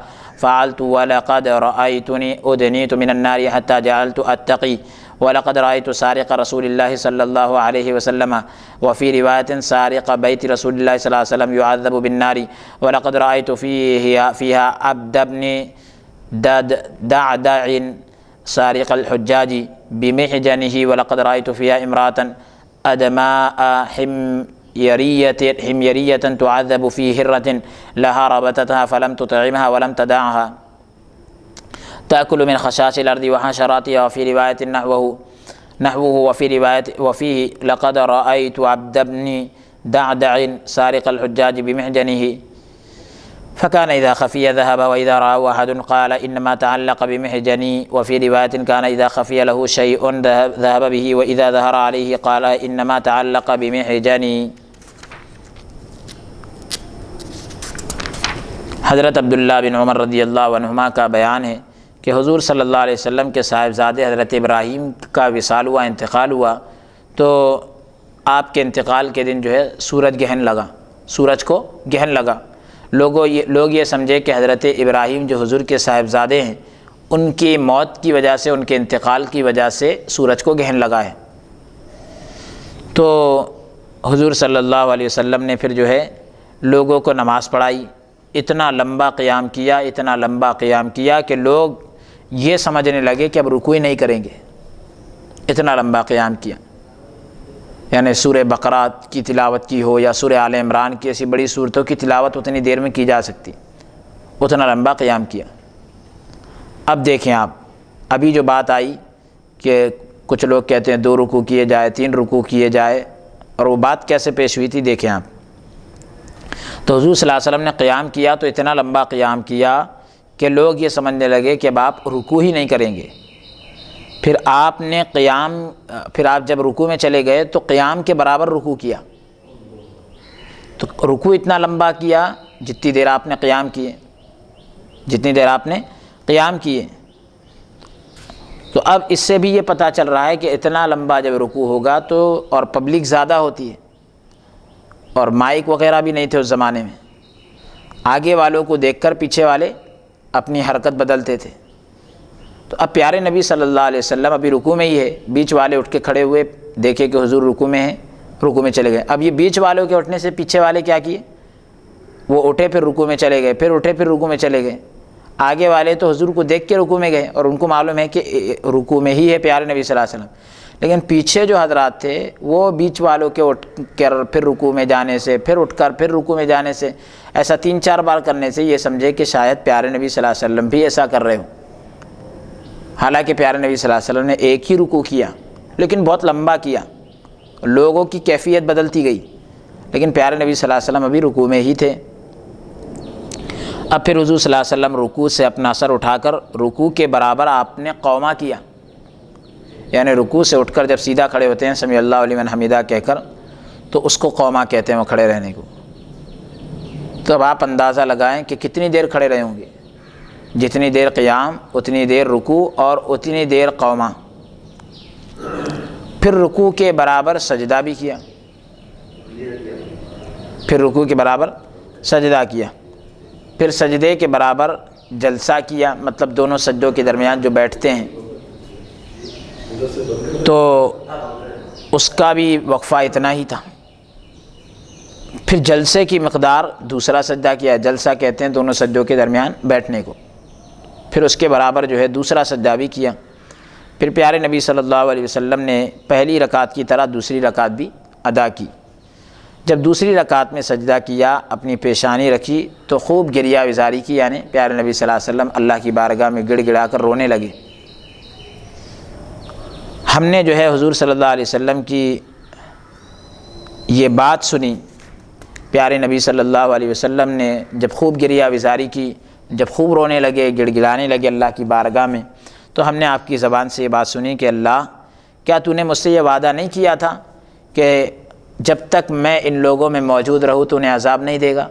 فعلت ولقد رأيتني أدنيت من النار حتى جعلت أتقي ولقد رأيت سارق رسول الله صلى الله عليه وسلم وفي رواية سارق بيت رسول الله صلى الله عليه وسلم يعذب بالنار ولقد رأيت فيها عبد بن دعدع سارق الحجاج بمحجنه ولقد رأيت فيها امرأة أدماء حميرية تعذب في هرة لها ربتتها فلم تطعمها ولم تدعها تأكل من خشاش الأرض وحشراتها وفي رواية نحوه نحوه وفي روایت وفيه لقد رأيت عبد بن دعدع سارق الحجاج بمحجنه فكان إذا خفي ذهب وإذا رآه أحد قال إنما تعلق بمحجني وفي رواية كان إذا خفي له شيء ذهب به وإذا ظهر عليه قال إنما تعلق بمحجني۔ حضرت عبداللہ بن عمر رضی اللہ عنہما کا بیان ہے کہ حضور صلی اللہ علیہ وسلم کے صاحبزادے حضرت ابراہیم کا وصال ہوا، انتقال ہوا، تو آپ کے انتقال کے دن جو ہے سورج کو گہن لگا۔ لوگ یہ سمجھے کہ حضرت ابراہیم جو حضور کے صاحبزادے ہیں ان کی موت کی وجہ سے، ان کے انتقال کی وجہ سے سورج کو گہن لگا ہے۔ تو حضور صلی اللہ علیہ وسلم نے پھر جو ہے لوگوں کو نماز پڑھائی، اتنا لمبا قیام کیا کہ لوگ یہ سمجھنے لگے کہ اب رکوع نہیں کریں گے، اتنا لمبا قیام کیا۔ یعنی سورہ بقرہ کی تلاوت کی ہو یا سورہ آل عمران کی ایسی بڑی صورتوں کی تلاوت اتنی دیر میں کی جا سکتی، اتنا لمبا قیام کیا۔ اب دیکھیں آپ، ابھی جو بات آئی کہ کچھ لوگ کہتے ہیں 2 رکوع کیے جائے، 3 رکوع کیے جائے، اور وہ بات کیسے پیش ہوئی تھی دیکھیں آپ۔ تو حضور صلی اللہ علیہ وسلم نے قیام کیا تو اتنا لمبا قیام کیا کہ لوگ یہ سمجھنے لگے کہ اب آپ رکوع ہی نہیں کریں گے۔ پھر آپ جب رکوع میں چلے گئے تو قیام کے برابر رکوع کیا، تو رکوع اتنا لمبا کیا جتنی دیر آپ نے قیام کیے۔ تو اب اس سے بھی یہ پتہ چل رہا ہے کہ اتنا لمبا جب رکوع ہوگا تو، اور پبلک زیادہ ہوتی ہے اور مائک وغیرہ بھی نہیں تھے اس زمانے میں، آگے والوں کو دیکھ کر پیچھے والے اپنی حرکت بدلتے تھے۔ تو اب پیارے نبی صلی اللہ علیہ وسلم ابھی رکوع میں ہی ہے، بیچ والے اٹھ کے کھڑے ہوئے، دیکھے کہ حضور رکوع میں ہیں، رکوع میں چلے گئے۔ اب یہ بیچ والوں کے اٹھنے سے پیچھے والے کیا کیے، وہ اٹھے پھر رکوع میں چلے گئے، پھر اٹھے پھر رکوع میں چلے گئے۔ آگے والے تو حضور کو دیکھ کے رکوع میں گئے اور ان کو معلوم ہے کہ رکوع میں ہی ہے پیارے نبی صلی اللہ علیہ وسلم، لیکن پیچھے جو حضرات تھے وہ بیچ والوں کے اٹھ کر پھر رکوع میں جانے سے، پھر اٹھ کر پھر رکوع میں جانے سے، ایسا 3-4 بار کرنے سے یہ سمجھے کہ شاید پیارے نبی صلی اللہ علیہ وسلم بھی ایسا کر رہے ہوں۔ حالانکہ پیارے نبی صلی اللہ علیہ وسلم نے ایک ہی رکوع کیا لیکن بہت لمبا کیا، لوگوں کی کیفیت بدلتی گئی، لیکن پیارے نبی صلی اللہ علیہ وسلم ابھی رکوع میں ہی تھے۔ اب پھر حضور صلی اللہ علیہ وسلم رکوع سے اپنا سر اٹھا کر رکوع کے برابر آپ نے قوما کیا، یعنی رکوع سے اٹھ کر جب سیدھا کھڑے ہوتے ہیں سمیع اللہ لمن حمیدہ کہہ کر، تو اس کو قوما کہتے ہیں، وہ کھڑے رہنے کو۔ تو اب آپ اندازہ لگائیں کہ کتنی دیر کھڑے رہے ہوں گے، جتنی دیر قیام اتنی دیر رکوع اور اتنی دیر قوما۔ پھر رکوع کے برابر سجدہ بھی کیا، پھر رکوع کے برابر سجدہ کیا، پھر سجدے کے برابر جلسہ کیا، مطلب دونوں سجدوں کے درمیان جو بیٹھتے ہیں تو اس کا بھی وقفہ اتنا ہی تھا۔ پھر جلسے کی مقدار دوسرا سجدہ کیا، جلسہ کہتے ہیں دونوں سجدوں کے درمیان بیٹھنے کو، پھر اس کے برابر جو ہے دوسرا سجدہ بھی کیا۔ پھر پیارے نبی صلی اللہ علیہ وسلم نے پہلی رکعت کی طرح دوسری رکعت بھی ادا کی۔ جب دوسری رکعت میں سجدہ کیا، اپنی پیشانی رکھی تو خوب گریہ وزاری کی، یعنی پیارے نبی صلی اللہ علیہ وسلم اللہ کی بارگاہ میں گڑ گڑا کر رونے لگے۔ ہم نے جو ہے حضور صلی اللہ علیہ وسلم کی یہ بات سنی، پیارے نبی صلی اللہ علیہ وسلم نے جب خوب گریہ وزاری کی، جب خوب رونے لگے، گڑ گڑانے لگے اللہ کی بارگاہ میں، تو ہم نے آپ کی زبان سے یہ بات سنی کہ اللہ، کیا تو نے مجھ سے یہ وعدہ نہیں کیا تھا کہ جب تک میں ان لوگوں میں موجود رہوں تو انہیں عذاب نہیں دے گا؟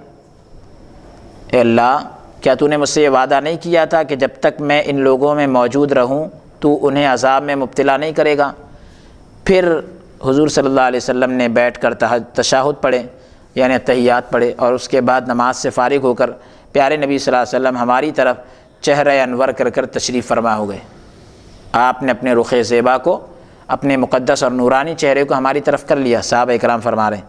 اے اللہ، کیا تو نے مجھ سے یہ وعدہ نہیں کیا تھا کہ جب تک میں ان لوگوں میں موجود رہوں تو انہیں عذاب میں مبتلا نہیں کرے گا؟ پھر حضور صلی اللہ علیہ وسلم نے بیٹھ کر تشہد پڑھے، یعنی تحیات پڑھے، اور اس کے بعد نماز سے فارغ ہو کر پیارے نبی صلی اللہ علیہ وسلم ہماری طرف چہرہ انور کر کر تشریف فرما ہو گئے۔ آپ نے اپنے رخ زیبا کو، اپنے مقدس اور نورانی چہرے کو ہماری طرف کر لیا، صحابہ اکرام فرما رہے ہیں۔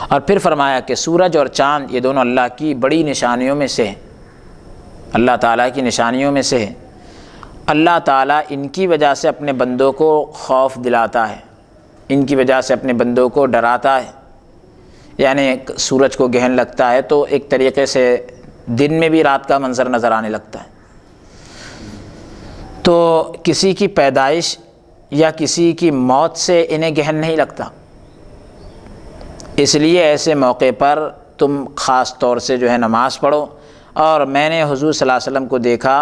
اور پھر فرمایا کہ سورج اور چاند یہ دونوں اللہ کی بڑی نشانیوں میں سے ہیں، اللہ تعالیٰ کی نشانیوں میں سے ہے۔ اللہ تعالیٰ ان کی وجہ سے اپنے بندوں کو خوف دلاتا ہے، ان کی وجہ سے اپنے بندوں کو ڈراتا ہے۔ یعنی سورج کو گہن لگتا ہے تو ایک طریقے سے دن میں بھی رات کا منظر نظر آنے لگتا ہے۔ تو کسی کی پیدائش یا کسی کی موت سے انہیں گہن نہیں لگتا، اس لیے ایسے موقع پر تم خاص طور سے جو ہے نماز پڑھو۔ اور میں نے حضور صلی اللہ علیہ وسلم کو دیکھا،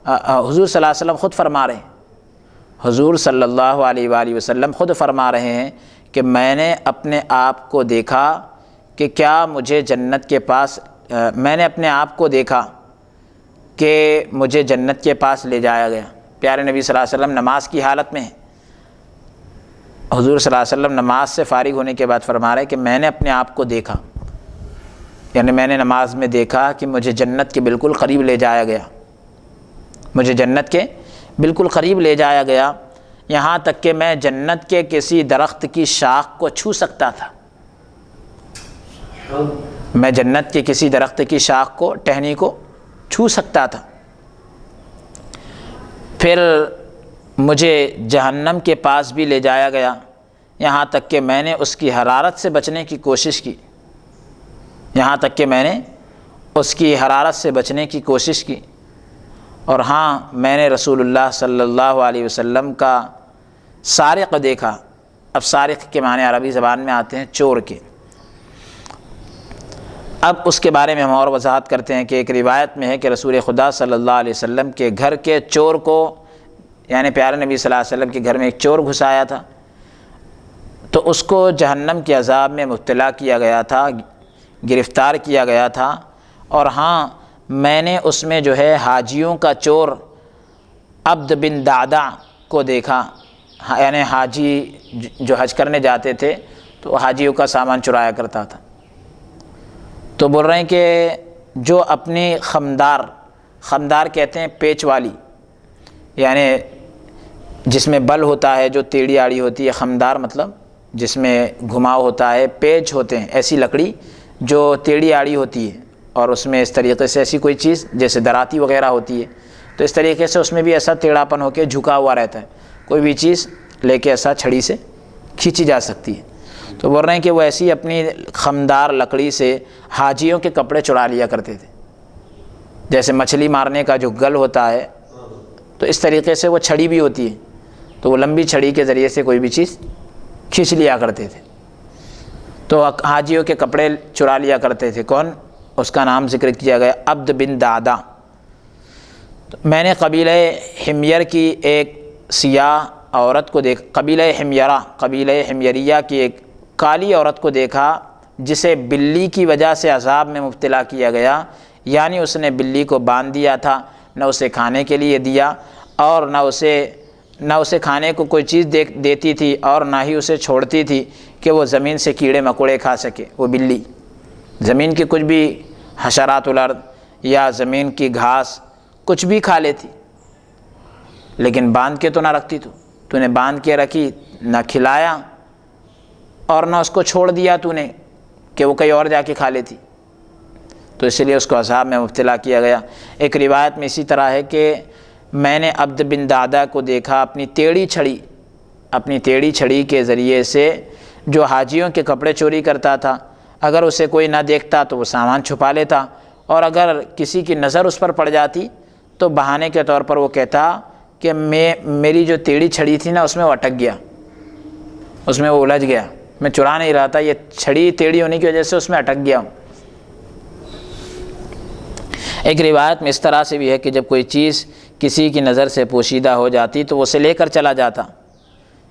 حضور صلی اللہ علیہ وسلم خود فرما رہے ہیں، حضور صلی اللہ علیہ وآلہ وسلم خود فرما رہے ہیں کہ میں نے اپنے آپ کو دیکھا کہ کیا مجھے جنت کے پاس میں نے اپنے آپ کو دیکھا کہ مجھے جنت کے پاس لے جایا گیا۔ پیارے نبی صلی اللہ علیہ وسلم نماز کی حالت میں ہیں، حضور صلی اللہ علیہ وسلم نماز سے فارغ ہونے کے بعد فرما رہے ہیں کہ میں نے اپنے آپ کو دیکھا، یعنی میں نے نماز میں دیکھا کہ مجھے جنت کے بالکل قریب لے جایا گیا، مجھے جنت کے بالکل قریب لے جایا گیا، یہاں تک کہ میں جنت کے کسی درخت کی شاخ کو چھو سکتا تھا، میں جنت کے کسی درخت کی شاخ کو، ٹہنی کو چھو سکتا تھا۔ پھر مجھے جہنم کے پاس بھی لے جایا گیا، یہاں تک کہ میں نے اس کی حرارت سے بچنے کی کوشش کی، یہاں تک کہ میں نے اس کی حرارت سے بچنے کی کوشش کی۔ اور ہاں، میں نے رسول اللہ صلی اللہ علیہ وسلم کا سارق دیکھا۔ اب سارق کے معنی عربی زبان میں آتے ہیں چور کے۔ اب اس کے بارے میں ہم اور وضاحت کرتے ہیں کہ ایک روایت میں ہے کہ رسول خدا صلی اللہ علیہ وسلم کے گھر کے چور کو، یعنی پیارے نبی صلی اللہ علیہ وسلم کے گھر میں ایک چور گھس آیا تھا، تو اس کو جہنم کے عذاب میں مبتلا کیا گیا تھا، گرفتار کیا گیا تھا۔ اور ہاں، میں نے اس میں جو ہے حاجیوں کا چور عبد بن دعدع کو دیکھا، یعنی حاجی جو حج کرنے جاتے تھے تو حاجیوں کا سامان چرایا کرتا تھا۔ تو بول رہے ہیں کہ جو اپنی خمدار کہتے ہیں پیچ والی، یعنی جس میں بل ہوتا ہے، جو ٹیڑھی آڑی ہوتی ہے، خمدار مطلب جس میں گھماؤ ہوتا ہے، پیچ ہوتے ہیں، ایسی لکڑی جو ٹیڑھی آڑی ہوتی ہے، اور اس میں اس طریقے سے ایسی کوئی چیز جیسے دراتی وغیرہ ہوتی ہے، تو اس طریقے سے اس میں بھی ایسا ٹیڑھاپن ہو کے جھکا ہوا رہتا ہے، کوئی بھی چیز لے کے ایسا چھڑی سے کھینچی جا سکتی ہے۔ تو بول رہے ہیں کہ وہ ایسی اپنی خمدار لکڑی سے حاجیوں کے کپڑے چڑا لیا کرتے تھے، جیسے مچھلی مارنے کا جو گل ہوتا ہے، تو اس طریقے سے وہ چھڑی بھی ہوتی ہے، تو وہ لمبی چھڑی کے ذریعے سے کوئی بھی چیز کھینچ لیا کرتے تھے، تو حاجیوں کے کپڑے چرا لیا کرتے تھے۔ کون؟ اس کا نام ذکر کیا گیا، عبد بن دعدع۔ میں نے قبیلہ حمیر کی ایک سیاہ عورت کو قبیلہ حمیریہ کی ایک کالی عورت کو دیکھا، جسے بلی کی وجہ سے عذاب میں مبتلا کیا گیا، یعنی اس نے بلی کو باندھ دیا تھا، نہ اسے کھانے کے لیے دیا، اور نہ اسے کھانے کو کوئی چیز دیتی تھی، اور نہ ہی اسے چھوڑتی تھی کہ وہ زمین سے کیڑے مکوڑے کھا سکے۔ وہ بلی زمین کی کچھ بھی حشرات الارض یا زمین کی گھاس کچھ بھی کھا لیتی، لیکن باندھ کے تو نہ رکھتی، تو نے باندھ کے رکھی، نہ کھلایا اور نہ اس کو چھوڑ دیا تو نے کہ وہ کہیں اور جا کے کھا لیتی، تو اس لیے اس کو عذاب میں مبتلا کیا گیا۔ ایک روایت میں اسی طرح ہے کہ میں نے عبد بن دعدع کو دیکھا اپنی ٹیڑھی چھڑی کے ذریعے سے جو حاجیوں کے کپڑے چوری کرتا تھا، اگر اسے کوئی نہ دیکھتا تو وہ سامان چھپا لیتا، اور اگر کسی کی نظر اس پر پڑ جاتی تو بہانے کے طور پر وہ کہتا کہ میری جو ٹیڑھی چھڑی تھی نا، اس میں وہ اٹک گیا، اس میں وہ الجھ گیا، میں چرا نہیں رہا تھا، یہ چھڑی ٹیڑھی ہونے کی وجہ سے اس میں اٹک گیا ہوں۔ ایک روایت میں اس طرح سے بھی ہے کہ جب کوئی چیز کسی کی نظر سے پوشیدہ ہو جاتی تو وہ اسے لے کر چلا جاتا،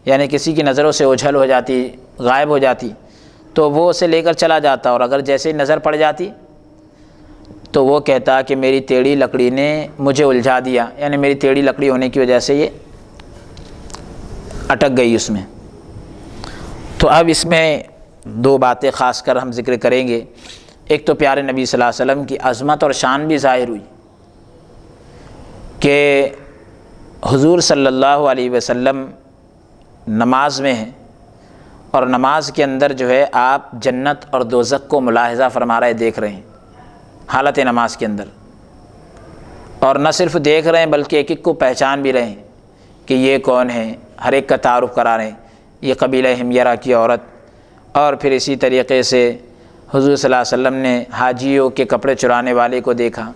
یعنی کسی کی نظروں سے اوجھل ہو جاتی، غائب ہو جاتی، تو وہ اسے لے کر چلا جاتا، اور اگر جیسے ہی نظر پڑ جاتی تو وہ کہتا کہ میری ٹیڑھی لکڑی نے مجھے الجھا دیا، یعنی میری ٹیڑھی لکڑی ہونے کی وجہ سے یہ اٹک گئی اس میں۔ تو اب اس میں دو باتیں خاص کر ہم ذکر کریں گے۔ ایک تو پیارے نبی صلی اللہ علیہ وسلم کی عظمت اور شان بھی ظاہر ہوئی کہ حضور صلی اللہ علیہ وسلم نماز میں ہیں، اور نماز کے اندر جو ہے آپ جنت اور دوزخ کو ملاحظہ فرما رہے، دیکھ رہے ہیں حالت نماز کے اندر، اور نہ صرف دیکھ رہے ہیں بلکہ ایک ایک کو پہچان بھی رہے ہیں کہ یہ کون ہے، ہر ایک کا تعارف کرا رہے ہیں، یہ قبیلہ حمیرہ کی عورت۔ اور پھر اسی طریقے سے حضور صلی اللہ علیہ وسلم نے حاجیوں کے کپڑے چرانے والے کو دیکھا،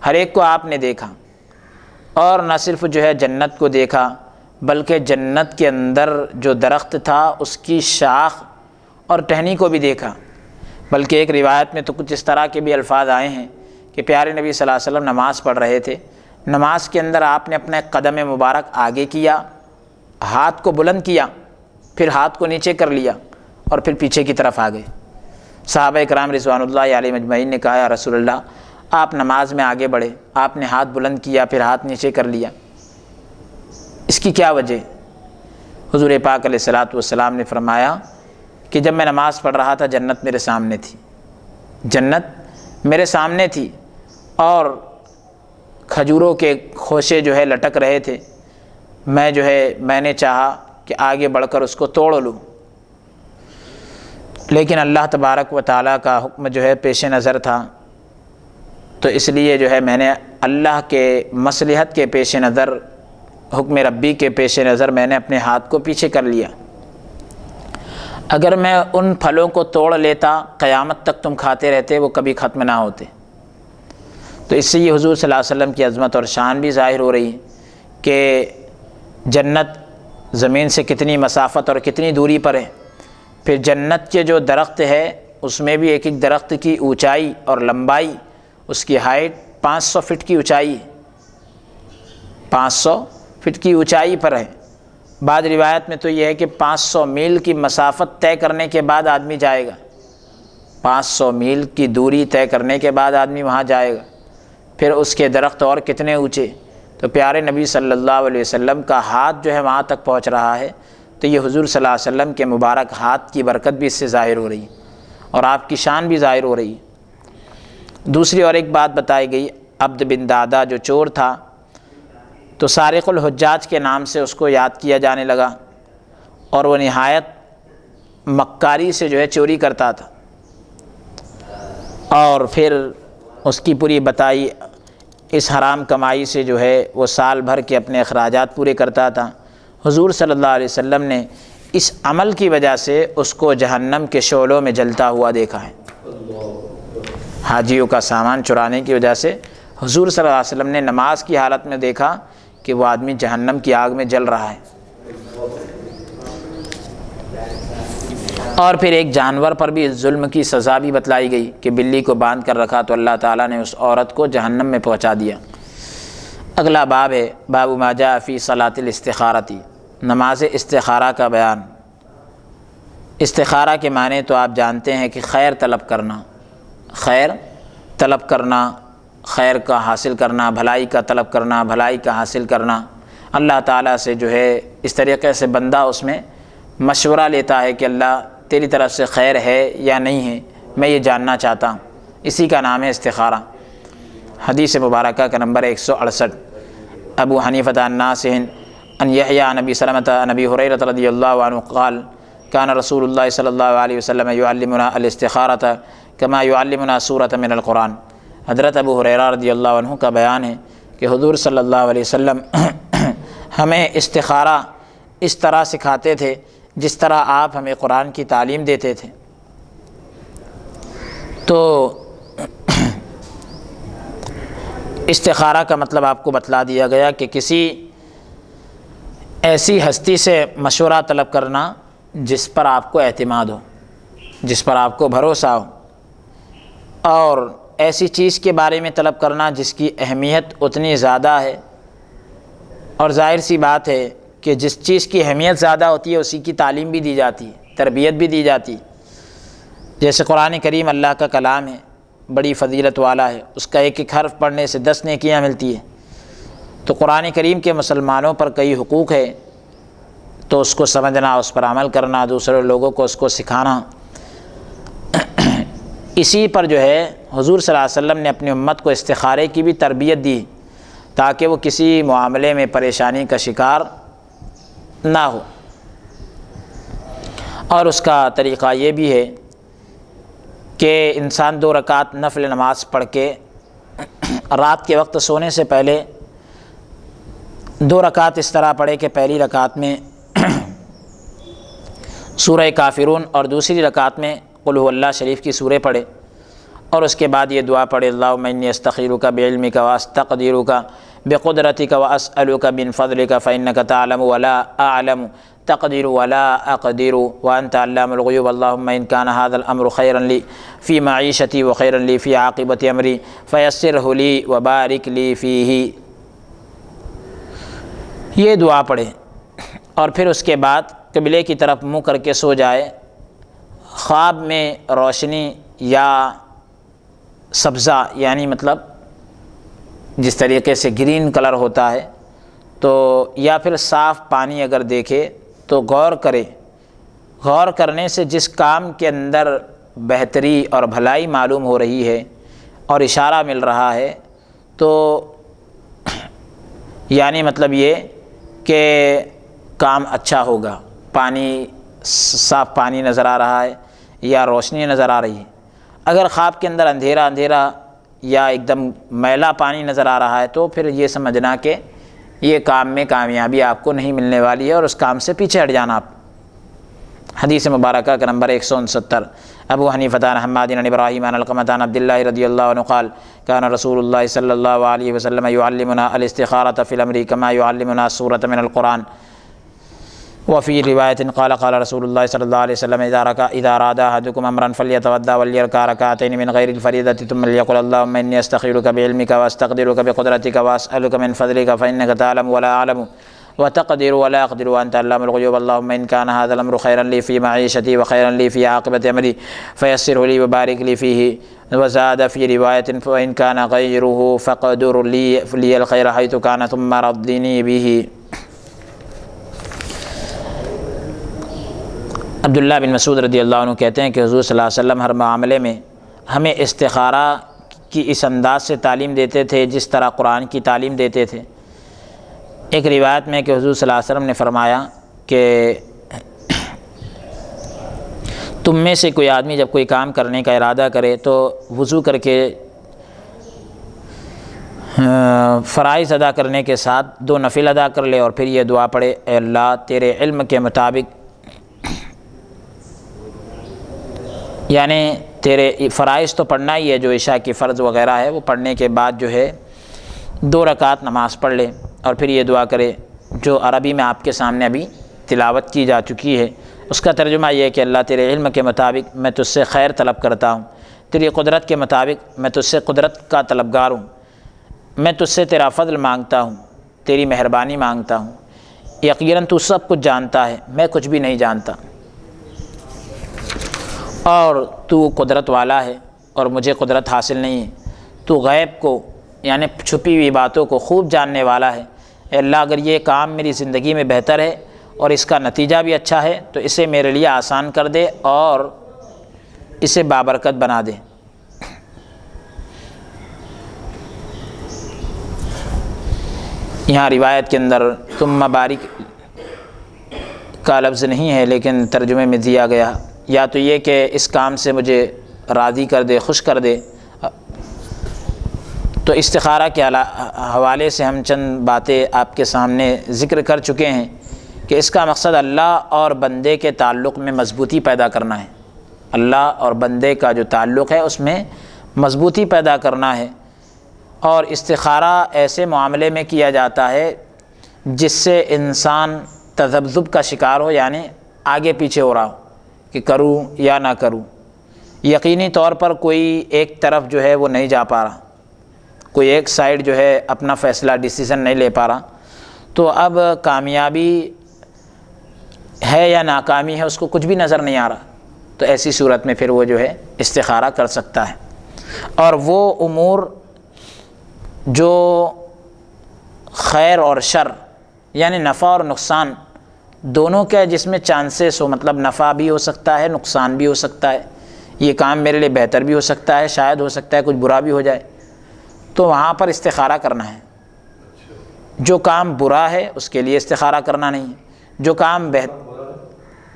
ہر ایک کو آپ نے دیکھا، اور نہ صرف جو ہے جنت کو دیکھا بلکہ جنت کے اندر جو درخت تھا اس کی شاخ اور ٹہنی کو بھی دیکھا۔ بلکہ ایک روایت میں تو کچھ اس طرح کے بھی الفاظ آئے ہیں کہ پیارے نبی صلی اللہ علیہ وسلم نماز پڑھ رہے تھے، نماز کے اندر آپ نے اپنا قدم مبارک آگے کیا، ہاتھ کو بلند کیا، پھر ہاتھ کو نیچے کر لیا اور پھر پیچھے کی طرف آ گئے۔ صحابہ کرام رضوان اللہ علیہ مجمعین نے کہا یا رسول اللہ، آپ نماز میں آگے بڑھے، آپ نے ہاتھ بلند کیا پھر ہاتھ نیچے کر لیا، اس کی کیا وجہ؟ حضور پاک علیہ الصلوۃ والسلام نے فرمایا کہ جب میں نماز پڑھ رہا تھا جنت میرے سامنے تھی، جنت میرے سامنے تھی اور کھجوروں کے خوشے جو ہے لٹک رہے تھے، میں نے چاہا کہ آگے بڑھ کر اس کو توڑ لوں، لیکن اللہ تبارک و تعالیٰ کا حکم جو ہے پیش نظر تھا، تو اس لیے میں نے اللہ کے مصلحت کے پیش نظر، حکم ربی کے پیش نظر میں نے اپنے ہاتھ کو پیچھے کر لیا۔ اگر میں ان پھلوں کو توڑ لیتا قیامت تک تم کھاتے رہتے، وہ کبھی ختم نہ ہوتے۔ تو اس سے یہ حضور صلی اللہ علیہ وسلم کی عظمت اور شان بھی ظاہر ہو رہی ہے کہ جنت زمین سے کتنی مسافت اور کتنی دوری پر ہے۔ پھر جنت کے جو درخت ہے اس میں بھی ایک ایک درخت کی اونچائی اور لمبائی، اس کی ہائٹ 500 فٹ کی اونچائی ہے، 500 فٹ کی اونچائی پر ہے۔ بعض روایت میں تو یہ ہے کہ 500 میل کی مسافت طے کرنے کے بعد آدمی جائے گا، 500 میل کی دوری طے کرنے کے بعد آدمی وہاں جائے گا۔ پھر اس کے درخت اور کتنے اونچے، تو پیارے نبی صلی اللہ علیہ وسلم کا ہاتھ جو ہے وہاں تک پہنچ رہا ہے، تو یہ حضور صلی اللہ علیہ وسلم کے مبارک ہاتھ کی برکت بھی اس سے ظاہر ہو رہی ہے اور آپ کی شان بھی ظاہر ہو رہی ہے۔ دوسری اور ایک بات بتائی گئی، عبد بن دادا جو چور تھا تو سارق الحجاج کے نام سے اس کو یاد کیا جانے لگا، اور وہ نہایت مکاری سے چوری کرتا تھا، اور پھر اس کی پوری بتائی اس حرام کمائی سے وہ سال بھر کے اپنے اخراجات پورے کرتا تھا۔ حضور صلی اللہ علیہ وسلم نے اس عمل کی وجہ سے اس کو جہنم کے شعلوں میں جلتا ہوا دیکھا ہے۔ حاجیوں کا سامان چرانے کی وجہ سے حضور صلی اللہ علیہ وسلم نے نماز کی حالت میں دیکھا کہ وہ آدمی جہنم کی آگ میں جل رہا ہے۔ اور پھر ایک جانور پر بھی ظلم کی سزا بھی بتلائی گئی کہ بلی کو باندھ کر رکھا تو اللہ تعالیٰ نے اس عورت کو جہنم میں پہنچا دیا۔ اگلا باب ہے باب ما جاء فی صلاۃ الاستخارۃ، نماز استخارہ کا بیان۔ استخارہ کے معنی تو آپ جانتے ہیں کہ خیر طلب کرنا، خیر طلب کرنا، خیر کا حاصل کرنا، بھلائی کا طلب کرنا، بھلائی کا حاصل کرنا۔ اللہ تعالیٰ سے اس طریقے سے بندہ اس میں مشورہ لیتا ہے کہ اللہ تیری طرف سے خیر ہے یا نہیں ہے، میں یہ جاننا چاہتا ہوں، اسی کا نام ہے استخارہ۔ حدیث مبارکہ کا نمبر 168، ابو حنیفہ عن نافع عن یحییٰ عن ابی سلمۃ عن ابی ہریرہ رضی اللہ عنہ قال کان رسول اللہ صلی اللہ علیہ وسلم یعلمنا الاستخارۃ کما یعلمنا سورۃ من القرآن۔ حضرت ابو ہریرہ رضی اللہ عنہ کا بیان ہے کہ حضور صلی اللہ علیہ وسلم ہمیں استخارہ اس طرح سکھاتے تھے جس طرح آپ ہمیں قرآن کی تعلیم دیتے تھے۔ تو استخارہ کا مطلب آپ کو بتلا دیا گیا کہ کسی ایسی ہستی سے مشورہ طلب کرنا جس پر آپ کو اعتماد ہو، جس پر آپ کو بھروسہ ہو، اور ایسی چیز کے بارے میں طلب کرنا جس کی اہمیت اتنی زیادہ ہے، اور ظاہر سی بات ہے کہ جس چیز کی اہمیت زیادہ ہوتی ہے اسی کی تعلیم بھی دی جاتی ہے، تربیت بھی دی جاتی ہے۔ جیسے قرآن کریم اللہ کا کلام ہے، بڑی فضیلت والا ہے، اس کا ایک ایک حرف پڑھنے سے 10 نیکیاں ملتی ہیں۔ تو قرآن کریم کے مسلمانوں پر کئی حقوق ہے، تو اس کو سمجھنا، اس پر عمل کرنا، دوسرے لوگوں کو اس کو سکھانا، اسی پر حضور صلی اللہ علیہ وسلم نے اپنی امت کو استخارے کی بھی تربیت دی تاکہ وہ کسی معاملے میں پریشانی کا شکار نہ ہو۔ اور اس کا طریقہ یہ بھی ہے کہ انسان 2 رکعت نفل نماز پڑھ کے رات کے وقت سونے سے پہلے 2 رکعت اس طرح پڑھے کہ پہلی رکعت میں سورہ کافرون اور دوسری رکعت میں قل هو اللہ شریف کی سورہ پڑھے، اور اس کے بعد یہ دعا پڑھے اللہم انی استخیرک بعلمک واستقدرک بقدرتک واسألک من فضلک فإنک تعلم ولا اعلم تقدر ولا اقدر وانت علام الغیوب اللہم ان کان ھذا الامر خیرا لی فی معیشتی وخیرا لی فی عاقبت امری فیسرہ لی وبارک لی فیہ۔ یہ دعا پڑھے اور پھر اس کے بعد قبلے کی طرف منہ کر کے سو جائے۔ خواب میں روشنی یا سبزہ یعنی مطلب جس طریقے سے گرین کلر ہوتا ہے تو یا پھر صاف پانی اگر دیکھے تو غور کرے۔ غور کرنے سے جس کام کے اندر بہتری اور بھلائی معلوم ہو رہی ہے اور اشارہ مل رہا ہے تو یعنی مطلب یہ کہ کام اچھا ہوگا۔ پانی صاف پانی نظر آ رہا ہے یا روشنی نظر آ رہی ہے۔ اگر خواب کے اندر اندھیرا اندھیرا یا ایک دم میلا پانی نظر آ رہا ہے تو پھر یہ سمجھنا کہ یہ کام میں کامیابی آپ کو نہیں ملنے والی ہے اور اس کام سے پیچھے ہٹ جانا آپ۔ حدیث مبارکہ کا نمبر 169۔ ابو حنیفہ عن حماد عن ابراہیم عن علقمہ عن عبد اللہ رضی اللہ عنہ قال کان رسول اللہ صلی اللہ علیہ وسلم يعلمنا الاستخارۃ فی الامر کما يعلمنا السورۃ من القرآن۔ وفي رواية قال قال رسول الله صلى الله عليه وسلم إذا أراد أحدكم أمرا فليتوضأ وليركع ركعتين من غير الفريضة ثم ليقل اللهم إني أستخيرك بعلمك وأستقدرك بقدرتك وأسألك من فضلك فإنك تعلم ولا أعلم وتقدر ولا أقدر وأنت علام الغيوب اللهم إن كان هذا الأمر خيرا لي في معيشتي وخيرا لي في عاقبة أمري فيسره لي وبارك لي فيه۔ وزاد في رواية وإن كان غيره فقدر لي الخير حيث كان ثم ردني به۔ عبداللہ بن مسعود رضی اللہ عنہ کہتے ہیں کہ حضور صلی اللہ علیہ وسلم ہر معاملے میں ہمیں استخارہ کی اس انداز سے تعلیم دیتے تھے جس طرح قرآن کی تعلیم دیتے تھے۔ ایک روایت میں کہ حضور صلی اللہ علیہ وسلم نے فرمایا کہ تم میں سے کوئی آدمی جب کوئی کام کرنے کا ارادہ کرے تو وضو کر کے فرائض ادا کرنے کے ساتھ 2 نفل ادا کر لے اور پھر یہ دعا پڑھے، اے اللہ تیرے علم کے مطابق یعنی تیرے فرائض تو پڑھنا ہی ہے، جو عشاء کی فرض وغیرہ ہے وہ پڑھنے کے بعد جو ہے 2 رکعت نماز پڑھ لے اور پھر یہ دعا کرے جو عربی میں آپ کے سامنے ابھی تلاوت کی جا چکی ہے۔ اس کا ترجمہ یہ ہے کہ اللہ تیرے علم کے مطابق میں تجھ سے خیر طلب کرتا ہوں، تیری قدرت کے مطابق میں تجھ سے قدرت کا طلبگار ہوں، میں تجھ سے تیرا فضل مانگتا ہوں، تیری مہربانی مانگتا ہوں، یقیناً تو سب کچھ جانتا ہے، میں کچھ بھی نہیں جانتا، اور تو قدرت والا ہے اور مجھے قدرت حاصل نہیں ہے، تو غیب کو یعنی چھپی ہوئی باتوں کو خوب جاننے والا ہے۔ اے اللہ اگر یہ کام میری زندگی میں بہتر ہے اور اس کا نتیجہ بھی اچھا ہے تو اسے میرے لیے آسان کر دے اور اسے بابرکت بنا دے۔ یہاں روایت کے اندر ثم بارک کا لفظ نہیں ہے لیکن ترجمے میں دیا گیا، یا تو یہ کہ اس کام سے مجھے راضی کر دے، خوش کر دے۔ تو استخارہ کے حوالے سے ہم چند باتیں آپ کے سامنے ذکر کر چکے ہیں کہ اس کا مقصد اللہ اور بندے کے تعلق میں مضبوطی پیدا کرنا ہے۔ اللہ اور بندے کا جو تعلق ہے اس میں مضبوطی پیدا کرنا ہے، اور استخارہ ایسے معاملے میں کیا جاتا ہے جس سے انسان تذبذب کا شکار ہو، یعنی آگے پیچھے ہو رہا ہو کہ کروں یا نہ کروں، یقینی طور پر کوئی ایک طرف جو ہے وہ نہیں جا پا رہا، کوئی ایک سائیڈ جو ہے اپنا فیصلہ ڈیسیزن نہیں لے پا رہا، تو اب کامیابی ہے یا ناکامی ہے اس کو کچھ بھی نظر نہیں آ رہا، تو ایسی صورت میں پھر وہ جو ہے استخارہ کر سکتا ہے۔ اور وہ امور جو خیر اور شر یعنی نفع اور نقصان دونوں کا جس میں چانسز ہو، مطلب نفع بھی ہو سکتا ہے نقصان بھی ہو سکتا ہے، یہ کام میرے لیے بہتر بھی ہو سکتا ہے، شاید ہو سکتا ہے کچھ برا بھی ہو جائے، تو وہاں پر استخارہ کرنا ہے۔ جو کام برا ہے اس کے لیے استخارہ کرنا نہیں ہے، جو کام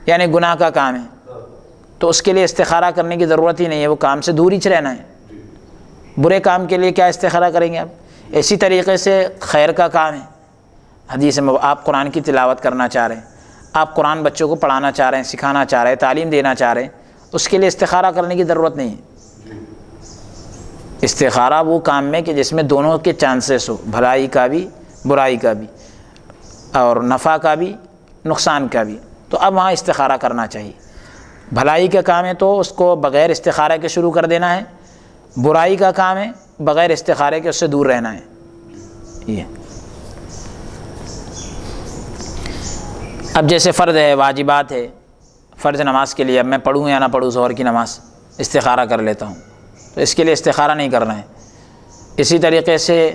یعنی گناہ کا کام ہے تو اس کے لیے استخارہ کرنے کی ضرورت ہی نہیں ہے، وہ کام سے دور ہی رہنا ہے۔ برے کام کے لیے کیا استخارہ کریں گے آپ؟ اسی طریقے سے خیر کا کام ہے، حدیث میں آپ قرآن کی تلاوت کرنا چاہ رہے ہیں، آپ قرآن بچوں کو پڑھانا چاہ رہے ہیں، سکھانا چاہ رہے ہیں، تعلیم دینا چاہ رہے ہیں، اس کے لیے استخارہ کرنے کی ضرورت نہیں ہے۔ استخارہ وہ کام میں کہ جس میں دونوں کے چانسز ہو، بھلائی کا بھی برائی کا بھی، اور نفع کا بھی نقصان کا بھی، تو اب وہاں استخارہ کرنا چاہیے۔ بھلائی کا کام ہے تو اس کو بغیر استخارہ کے شروع کر دینا ہے، برائی کا کام ہے بغیر استخارے کے اس سے دور رہنا ہے۔ یہ اب جیسے فرض ہے، واجبات ہے، فرض نماز کے لیے اب میں پڑھوں یا نہ پڑھوں ظہر کی نماز، استخارہ کر لیتا ہوں، تو اس کے لیے استخارہ نہیں کرنا ہے۔ اسی طریقے سے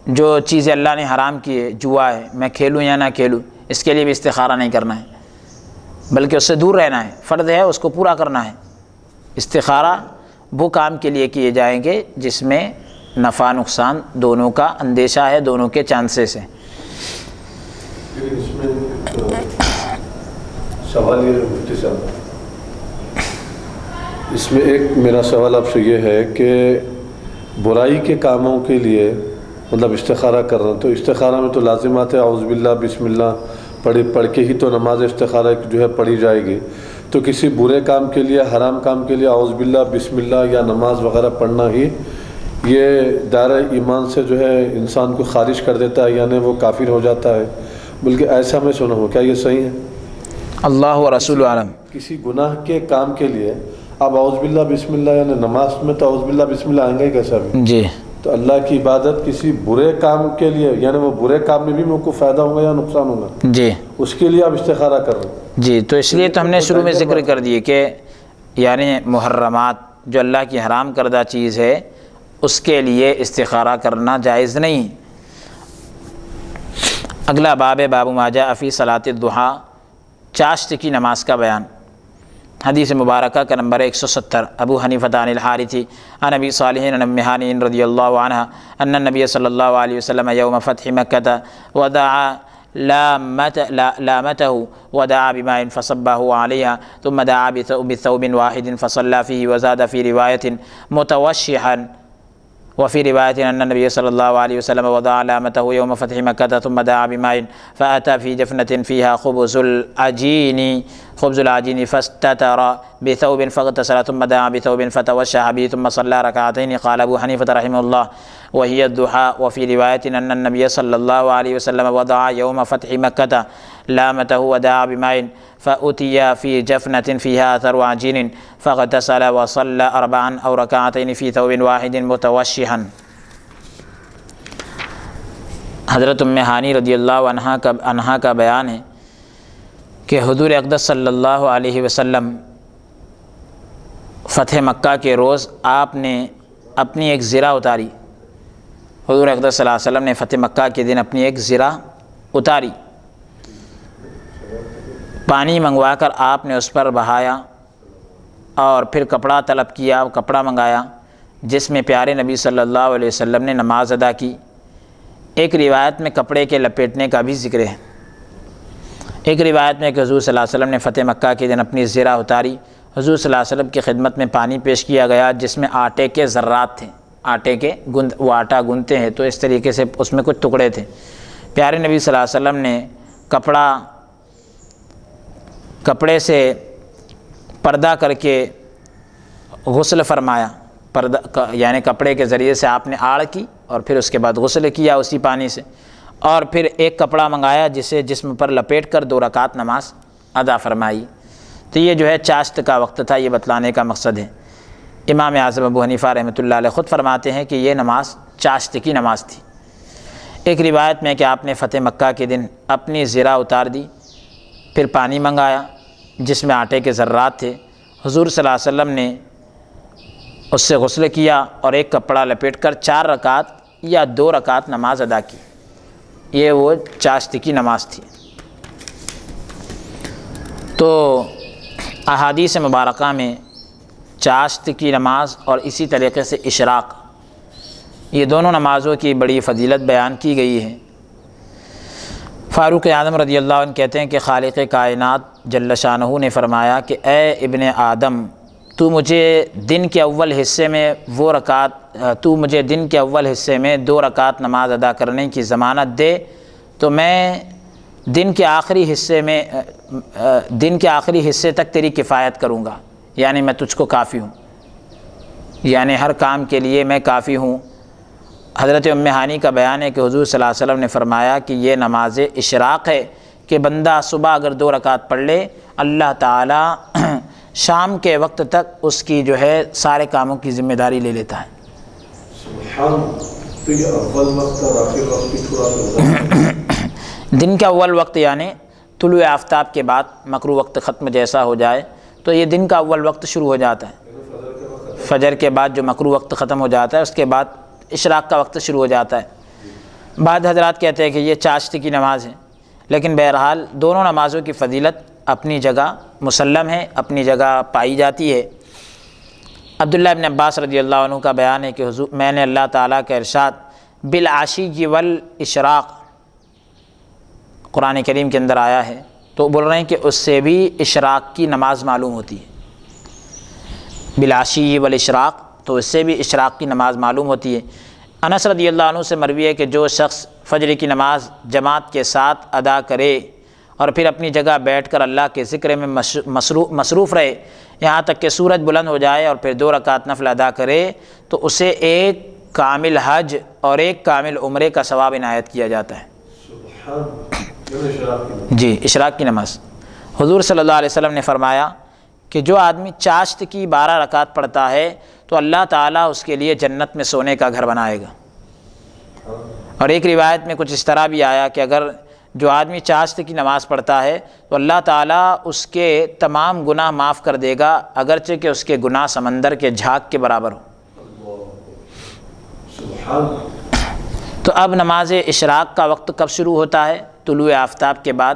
جو چیزیں اللہ نے حرام کی ہے، جوا ہے، میں کھیلوں یا نہ کھیلوں، اس کے لیے بھی استخارہ نہیں کرنا ہے، بلکہ اس سے دور رہنا ہے۔ فرض ہے اس کو پورا کرنا ہے۔ استخارہ وہ کام کے لیے کیے جائیں گے جس میں نفع نقصان دونوں کا اندیشہ ہے، دونوں کے چانسز ہیں۔ اس میں سوال یہ ہے مفتی صاحب، اس میں ایک میرا سوال آپ سے یہ ہے کہ برائی کے کاموں کے لیے مطلب استخارہ کر رہا ہوں، تو استخارہ میں تو لازمات ہے اعوذ باللہ بسم اللہ پڑھ کے ہی تو نماز استخارہ جو ہے پڑھی جائے گی، تو کسی برے کام کے لیے، حرام کام کے لیے اعوذ باللہ بسم اللہ یا نماز وغیرہ پڑھنا ہی یہ دائرہ ایمان سے جو ہے انسان کو خارج کر دیتا ہے، یعنی وہ کافر ہو جاتا ہے، بلکہ ایسا میں سنا ہوں، کیا یہ صحیح ہے؟ اللہ و رسول عالم۔ کسی گناہ کے کام کے لیے اب اعوذ باللہ بسم اللہ، یعنی نماز میں تو اعوذ باللہ بسم اللہ آئیں گا ہی کیسا بھی، جی، تو اللہ کی عبادت کسی برے کام کے لیے، یعنی وہ برے کام میں بھی مجھ کو فائدہ ہوگا یا نقصان ہوگا، جی اس کے لیے آپ استخارہ کر رہے ہیں؟ جی، تو اس لیے تو ہم نے شروع میں ذکر کر دیے کہ یعنی محرمات جو اللہ کی حرام کردہ چیز ہے اس کے لیے استخارہ کرنا جائز نہیں۔ اگلا باب ہے باب ما جاء فی صلاۃ الضحیٰ، چاشت کی نماز کا بیان۔ حدیث مبارکہ کا نمبر 170، ابو حنیفہ عن الحارث عن ابی صالح عن ام ہانی رضی اللہ عنہ ان النبی صلی اللہ علیہ وسلم یوم فتح مکہ ودعا لامته ودعا بماء فصبه عليها ثم دعا بثوب واحد فصلى فيه وزاد في رواية متوشحا، وفي رواية أن النبي صلى الله عليه وسلم وضع لامته يوم فتح مكة ثم دعا بماء فأتى في جفنة فيها خبز العجين فاستتر بثوب فاغتسل ثم دعا بثوب فتوشح به ثم صلى ركعتين. قال أبو حنيفة رحمه الله وهي الضحى. وفي رواية أن النبي صلى الله عليه وسلم وضع يوم فتح مكة لامته ودعا بماء فأتي في جفنة فيها أثر عجين فاغتسل وصلى 4 أو ركعتين في ثوب واحد متوشحا. حضرت ام ہانی رضی اللہ عنہا کا بیان ہے کہ حضور اقدس صلی اللہ علیہ وسلم فتح مکہ کے روز آپ نے اپنی ایک زرہ اتاری. حضور اقدس صلی اللہ علیہ وسلم نے فتح مکہ کے دن اپنی ایک زرہ اتاری، پانی منگوا کر آپ نے اس پر بہایا اور پھر کپڑا طلب کیا، کپڑا منگایا جس میں پیارے نبی صلی اللہ علیہ وسلم نے نماز ادا کی. ایک روایت میں کپڑے کے لپیٹنے کا بھی ذکر ہے. ایک روایت میں کہ حضور صلی اللہ علیہ وسلم نے فتح مکہ کے دن اپنی زرہ اتاری، حضور صلی اللہ علیہ وسلم کی خدمت میں پانی پیش کیا گیا جس میں آٹے کے ذرات تھے، آٹے کے وہ آٹا گندتے ہیں تو اس طریقے سے اس میں کچھ ٹکڑے تھے. پیارے نبی صلی اللہ علیہ وسلم نے کپڑے سے پردہ کر کے غسل فرمایا، پردہ یعنی کپڑے کے ذریعے سے آپ نے آڑ کی اور پھر اس کے بعد غسل کیا اسی پانی سے، اور پھر ایک کپڑا منگایا جسے جسم پر لپیٹ کر 2 رکعت نماز ادا فرمائی. تو یہ جو ہے چاشت کا وقت تھا، یہ بتلانے کا مقصد ہے. امام اعظم ابو حنیفہ رحمۃ اللہ علیہ خود فرماتے ہیں کہ یہ نماز چاشت کی نماز تھی. ایک روایت میں کہ آپ نے فتح مکہ کے دن اپنی زرہ اتار دی، پھر پانی منگایا جس میں آٹے کے ذرات تھے، حضور صلی اللہ علیہ وسلم نے اس سے غسل کیا اور ایک کپڑا لپیٹ کر 4 رکعت یا 2 رکعت نماز ادا کی. یہ وہ چاشت کی نماز تھی. تو احادیث مبارکہ میں چاشت کی نماز اور اسی طریقے سے اشراق، یہ دونوں نمازوں کی بڑی فضیلت بیان کی گئی ہے. فاروق اعظم رضی اللہ عنہ کہتے ہیں کہ خالق کائنات جل شانہ نے فرمایا کہ اے ابن آدم، تو مجھے دن کے اول حصے میں 2 رکعت نماز ادا کرنے کی ضمانت دے تو میں دن کے آخری حصے تک تیری کفایت کروں گا، یعنی میں تجھ کو کافی ہوں. یعنی ہر کام کے لیے میں کافی ہوں۔ حضرت ام ہانی کا بیان ہے کہ حضور صلی اللہ علیہ وسلم نے فرمایا کہ یہ نماز اشراق ہے کہ بندہ صبح اگر 2 رکعت پڑھ لے، اللہ تعالیٰ شام کے وقت تک اس کی جو ہے سارے کاموں کی ذمہ داری لے لیتا ہے۔ سبحان، تو یہ اول وقت اور آخر وقت کی تھوڑا سا دن کا اول وقت یعنی طلوع آفتاب کے بعد مکروہ وقت ختم جیسا ہو جائے تو یہ دن کا اول وقت شروع ہو جاتا ہے۔ فجر کے بعد جو مکروہ وقت ختم ہو جاتا ہے اس کے بعد اشراق کا وقت شروع ہو جاتا ہے۔ بعض حضرات کہتے ہیں کہ یہ چاشت کی نماز ہے، لیکن بہرحال دونوں نمازوں کی فضیلت اپنی جگہ مسلم ہے، اپنی جگہ پائی جاتی ہے۔ عبداللہ ابن عباس رضی اللہ عنہ کا بیان ہے کہ حضور میں نے اللہ تعالیٰ کا ارشاد بالعشی والاشراق قرآن کریم کے اندر آیا ہے، تو بول رہے ہیں کہ اس سے بھی اشراق کی نماز معلوم ہوتی ہے۔ بالعشی والاشراق، تو اس سے بھی اشراق کی نماز معلوم ہوتی ہے۔ انس رضی اللہ عنہ سے مروی ہے کہ جو شخص فجر کی نماز جماعت کے ساتھ ادا کرے اور پھر اپنی جگہ بیٹھ کر اللہ کے ذکر میں مصروف رہے یہاں تک کہ سورج بلند ہو جائے اور پھر 2 رکعت نفل ادا کرے، تو اسے 1 کامل حج اور 1 کامل عمرے کا ثواب عنایت کیا جاتا ہے۔ جی، اشراق کی نماز۔ حضور صلی اللہ علیہ وسلم نے فرمایا کہ جو آدمی چاشت کی 12 رکعت پڑھتا ہے تو اللہ تعالیٰ اس کے لیے جنت میں سونے کا گھر بنائے گا۔ اور ایک روایت میں کچھ اس طرح بھی آیا کہ اگر جو آدمی چاشت کی نماز پڑھتا ہے تو اللہ تعالیٰ اس کے تمام گناہ معاف کر دے گا، اگرچہ کہ اس کے گناہ سمندر کے جھاگ کے برابر ہو۔ تو اب نماز اشراق کا وقت کب شروع ہوتا ہے؟ طلوع آفتاب کے بعد،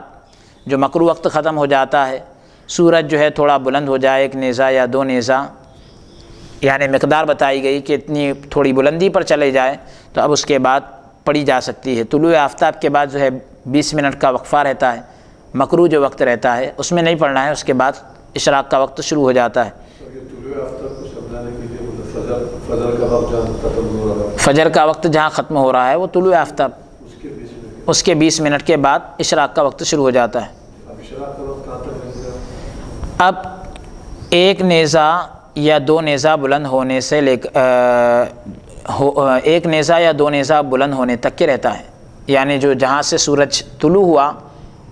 جو مکروہ وقت ختم ہو جاتا ہے، سورج جو ہے تھوڑا بلند ہو جائے، 1 نیزہ یا 2 نیزہ، یعنی مقدار بتائی گئی کہ اتنی تھوڑی بلندی پر چلے جائے تو اب اس کے بعد پڑھی جا سکتی ہے۔ طلوع آفتاب کے بعد جو ہے 20 منٹ کا وقفہ رہتا ہے، مکروہ جو وقت رہتا ہے اس میں نہیں پڑھنا ہے، اس کے بعد اشراق کا وقت شروع ہو جاتا ہے۔ فجر کا وقت جہاں ختم ہو رہا ہے وہ طلوع آفتاب، اس کے 20 منٹ کے بعد اشراق کا وقت شروع ہو جاتا ہے۔ اب 1 نیزہ یا 2 نیزہ بلند ہونے سے 1 نیزہ یا 2 نیزہ بلند ہونے تک کے رہتا ہے، یعنی جو جہاں سے سورج طلوع ہوا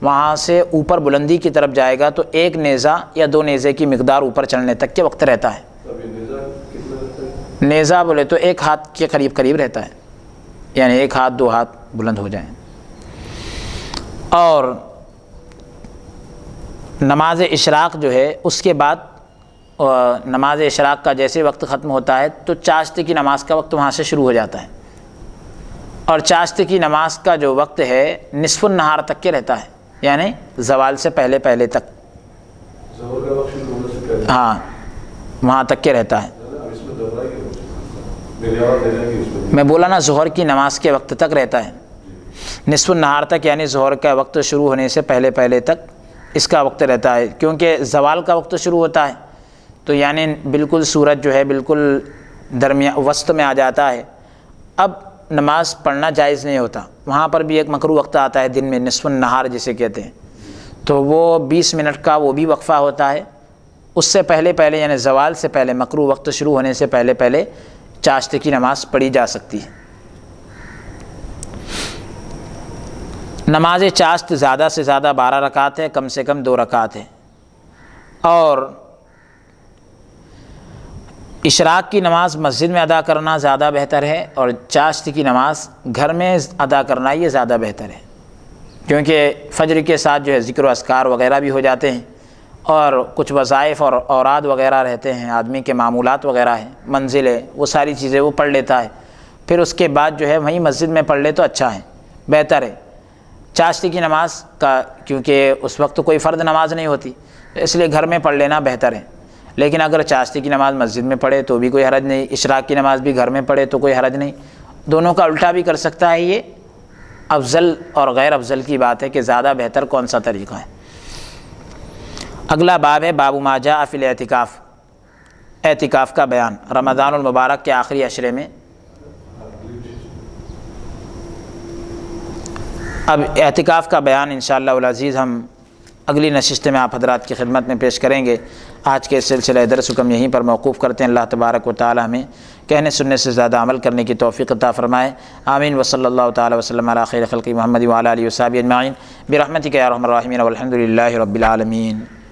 وہاں سے اوپر بلندی کی طرف جائے گا تو 1 نیزہ یا 2 نیزے کی مقدار اوپر چڑھنے تک کے وقت رہتا ہے۔ نیزہ بولے تو 1 ہاتھ کے قریب قریب رہتا ہے، یعنی 1 ہاتھ 2 ہاتھ بلند ہو جائیں۔ اور نماز اشراق جو ہے اس کے بعد نماز اشراق کا جیسے وقت ختم ہوتا ہے تو چاشت کی نماز کا وقت وہاں سے شروع ہو جاتا ہے، اور چاشت کی نماز کا جو وقت ہے نصف النہار تک کے رہتا ہے، یعنی زوال سے پہلے تک، ہاں وہاں تک کے رہتا ہے۔ میں بولا نا ظہر کی نماز کے وقت تک رہتا ہے، نصف النہار تک، یعنی ظہر کا وقت شروع ہونے سے پہلے تک اس کا وقت رہتا ہے، کیونکہ زوال کا وقت شروع ہوتا ہے تو یعنی بالکل سورج جو ہے بالکل وسط میں آ جاتا ہے، اب نماز پڑھنا جائز نہیں ہوتا۔ وہاں پر بھی ایک مکروہ وقت آتا ہے دن میں، نصف النہار جسے کہتے ہیں، تو وہ 20 منٹ کا وہ بھی وقفہ ہوتا ہے۔ اس سے پہلے یعنی زوال سے پہلے، مکروہ وقت شروع ہونے سے پہلے چاشت کی نماز پڑھی جا سکتی ہے۔ نماز چاشت زیادہ سے زیادہ 12 رکعت ہے، کم سے کم 2 رکعت ہے، اور اشراق کی نماز مسجد میں ادا کرنا زیادہ بہتر ہے، اور چاشت کی نماز گھر میں ادا کرنا یہ زیادہ بہتر ہے، کیونکہ فجر کے ساتھ جو ہے ذکر و اذکار وغیرہ بھی ہو جاتے ہیں، اور کچھ وظائف اور اوراد وغیرہ رہتے ہیں، آدمی کے معمولات وغیرہ ہیں، منزل ہے، وہ ساری چیزیں وہ پڑھ لیتا ہے، پھر اس کے بعد جو ہے وہیں مسجد میں پڑھ لے تو اچھا ہے، بہتر ہے۔ چاشت کی نماز کا کیونکہ اس وقت کوئی فرض نماز نہیں ہوتی، اس لیے گھر میں پڑھ لینا بہتر ہے، لیکن اگر چاشت کی نماز مسجد میں پڑھے تو بھی کوئی حرج نہیں، اشراق کی نماز بھی گھر میں پڑھے تو کوئی حرج نہیں، دونوں کا الٹا بھی کر سکتا ہے۔ یہ افضل اور غیر افضل کی بات ہے کہ زیادہ بہتر کون سا طریقہ ہے۔ اگلا باب ہے باب ما جاء فی الاعتکاف، اعتکاف کا بیان رمضان المبارک کے آخری عشرے میں۔ اب اعتکاف کا بیان انشاءاللہ العزیز ہم اگلی نشست میں آپ حضرات کی خدمت میں پیش کریں گے۔ آج کے سلسلہ درس کو ہم یہیں پر موقوف کرتے ہیں۔ اللہ تبارک و تعالی ہمیں کہنے سننے سے زیادہ عمل کرنے کی توفیق عطا فرمائے، آمین۔ وصلی اللہ تعالی وسلم علی خیر خلق محمد وعلی آلہ وصحبہ اجمعین برحمتک یا ارحم الراحمین والحمد للہ رب العالمین۔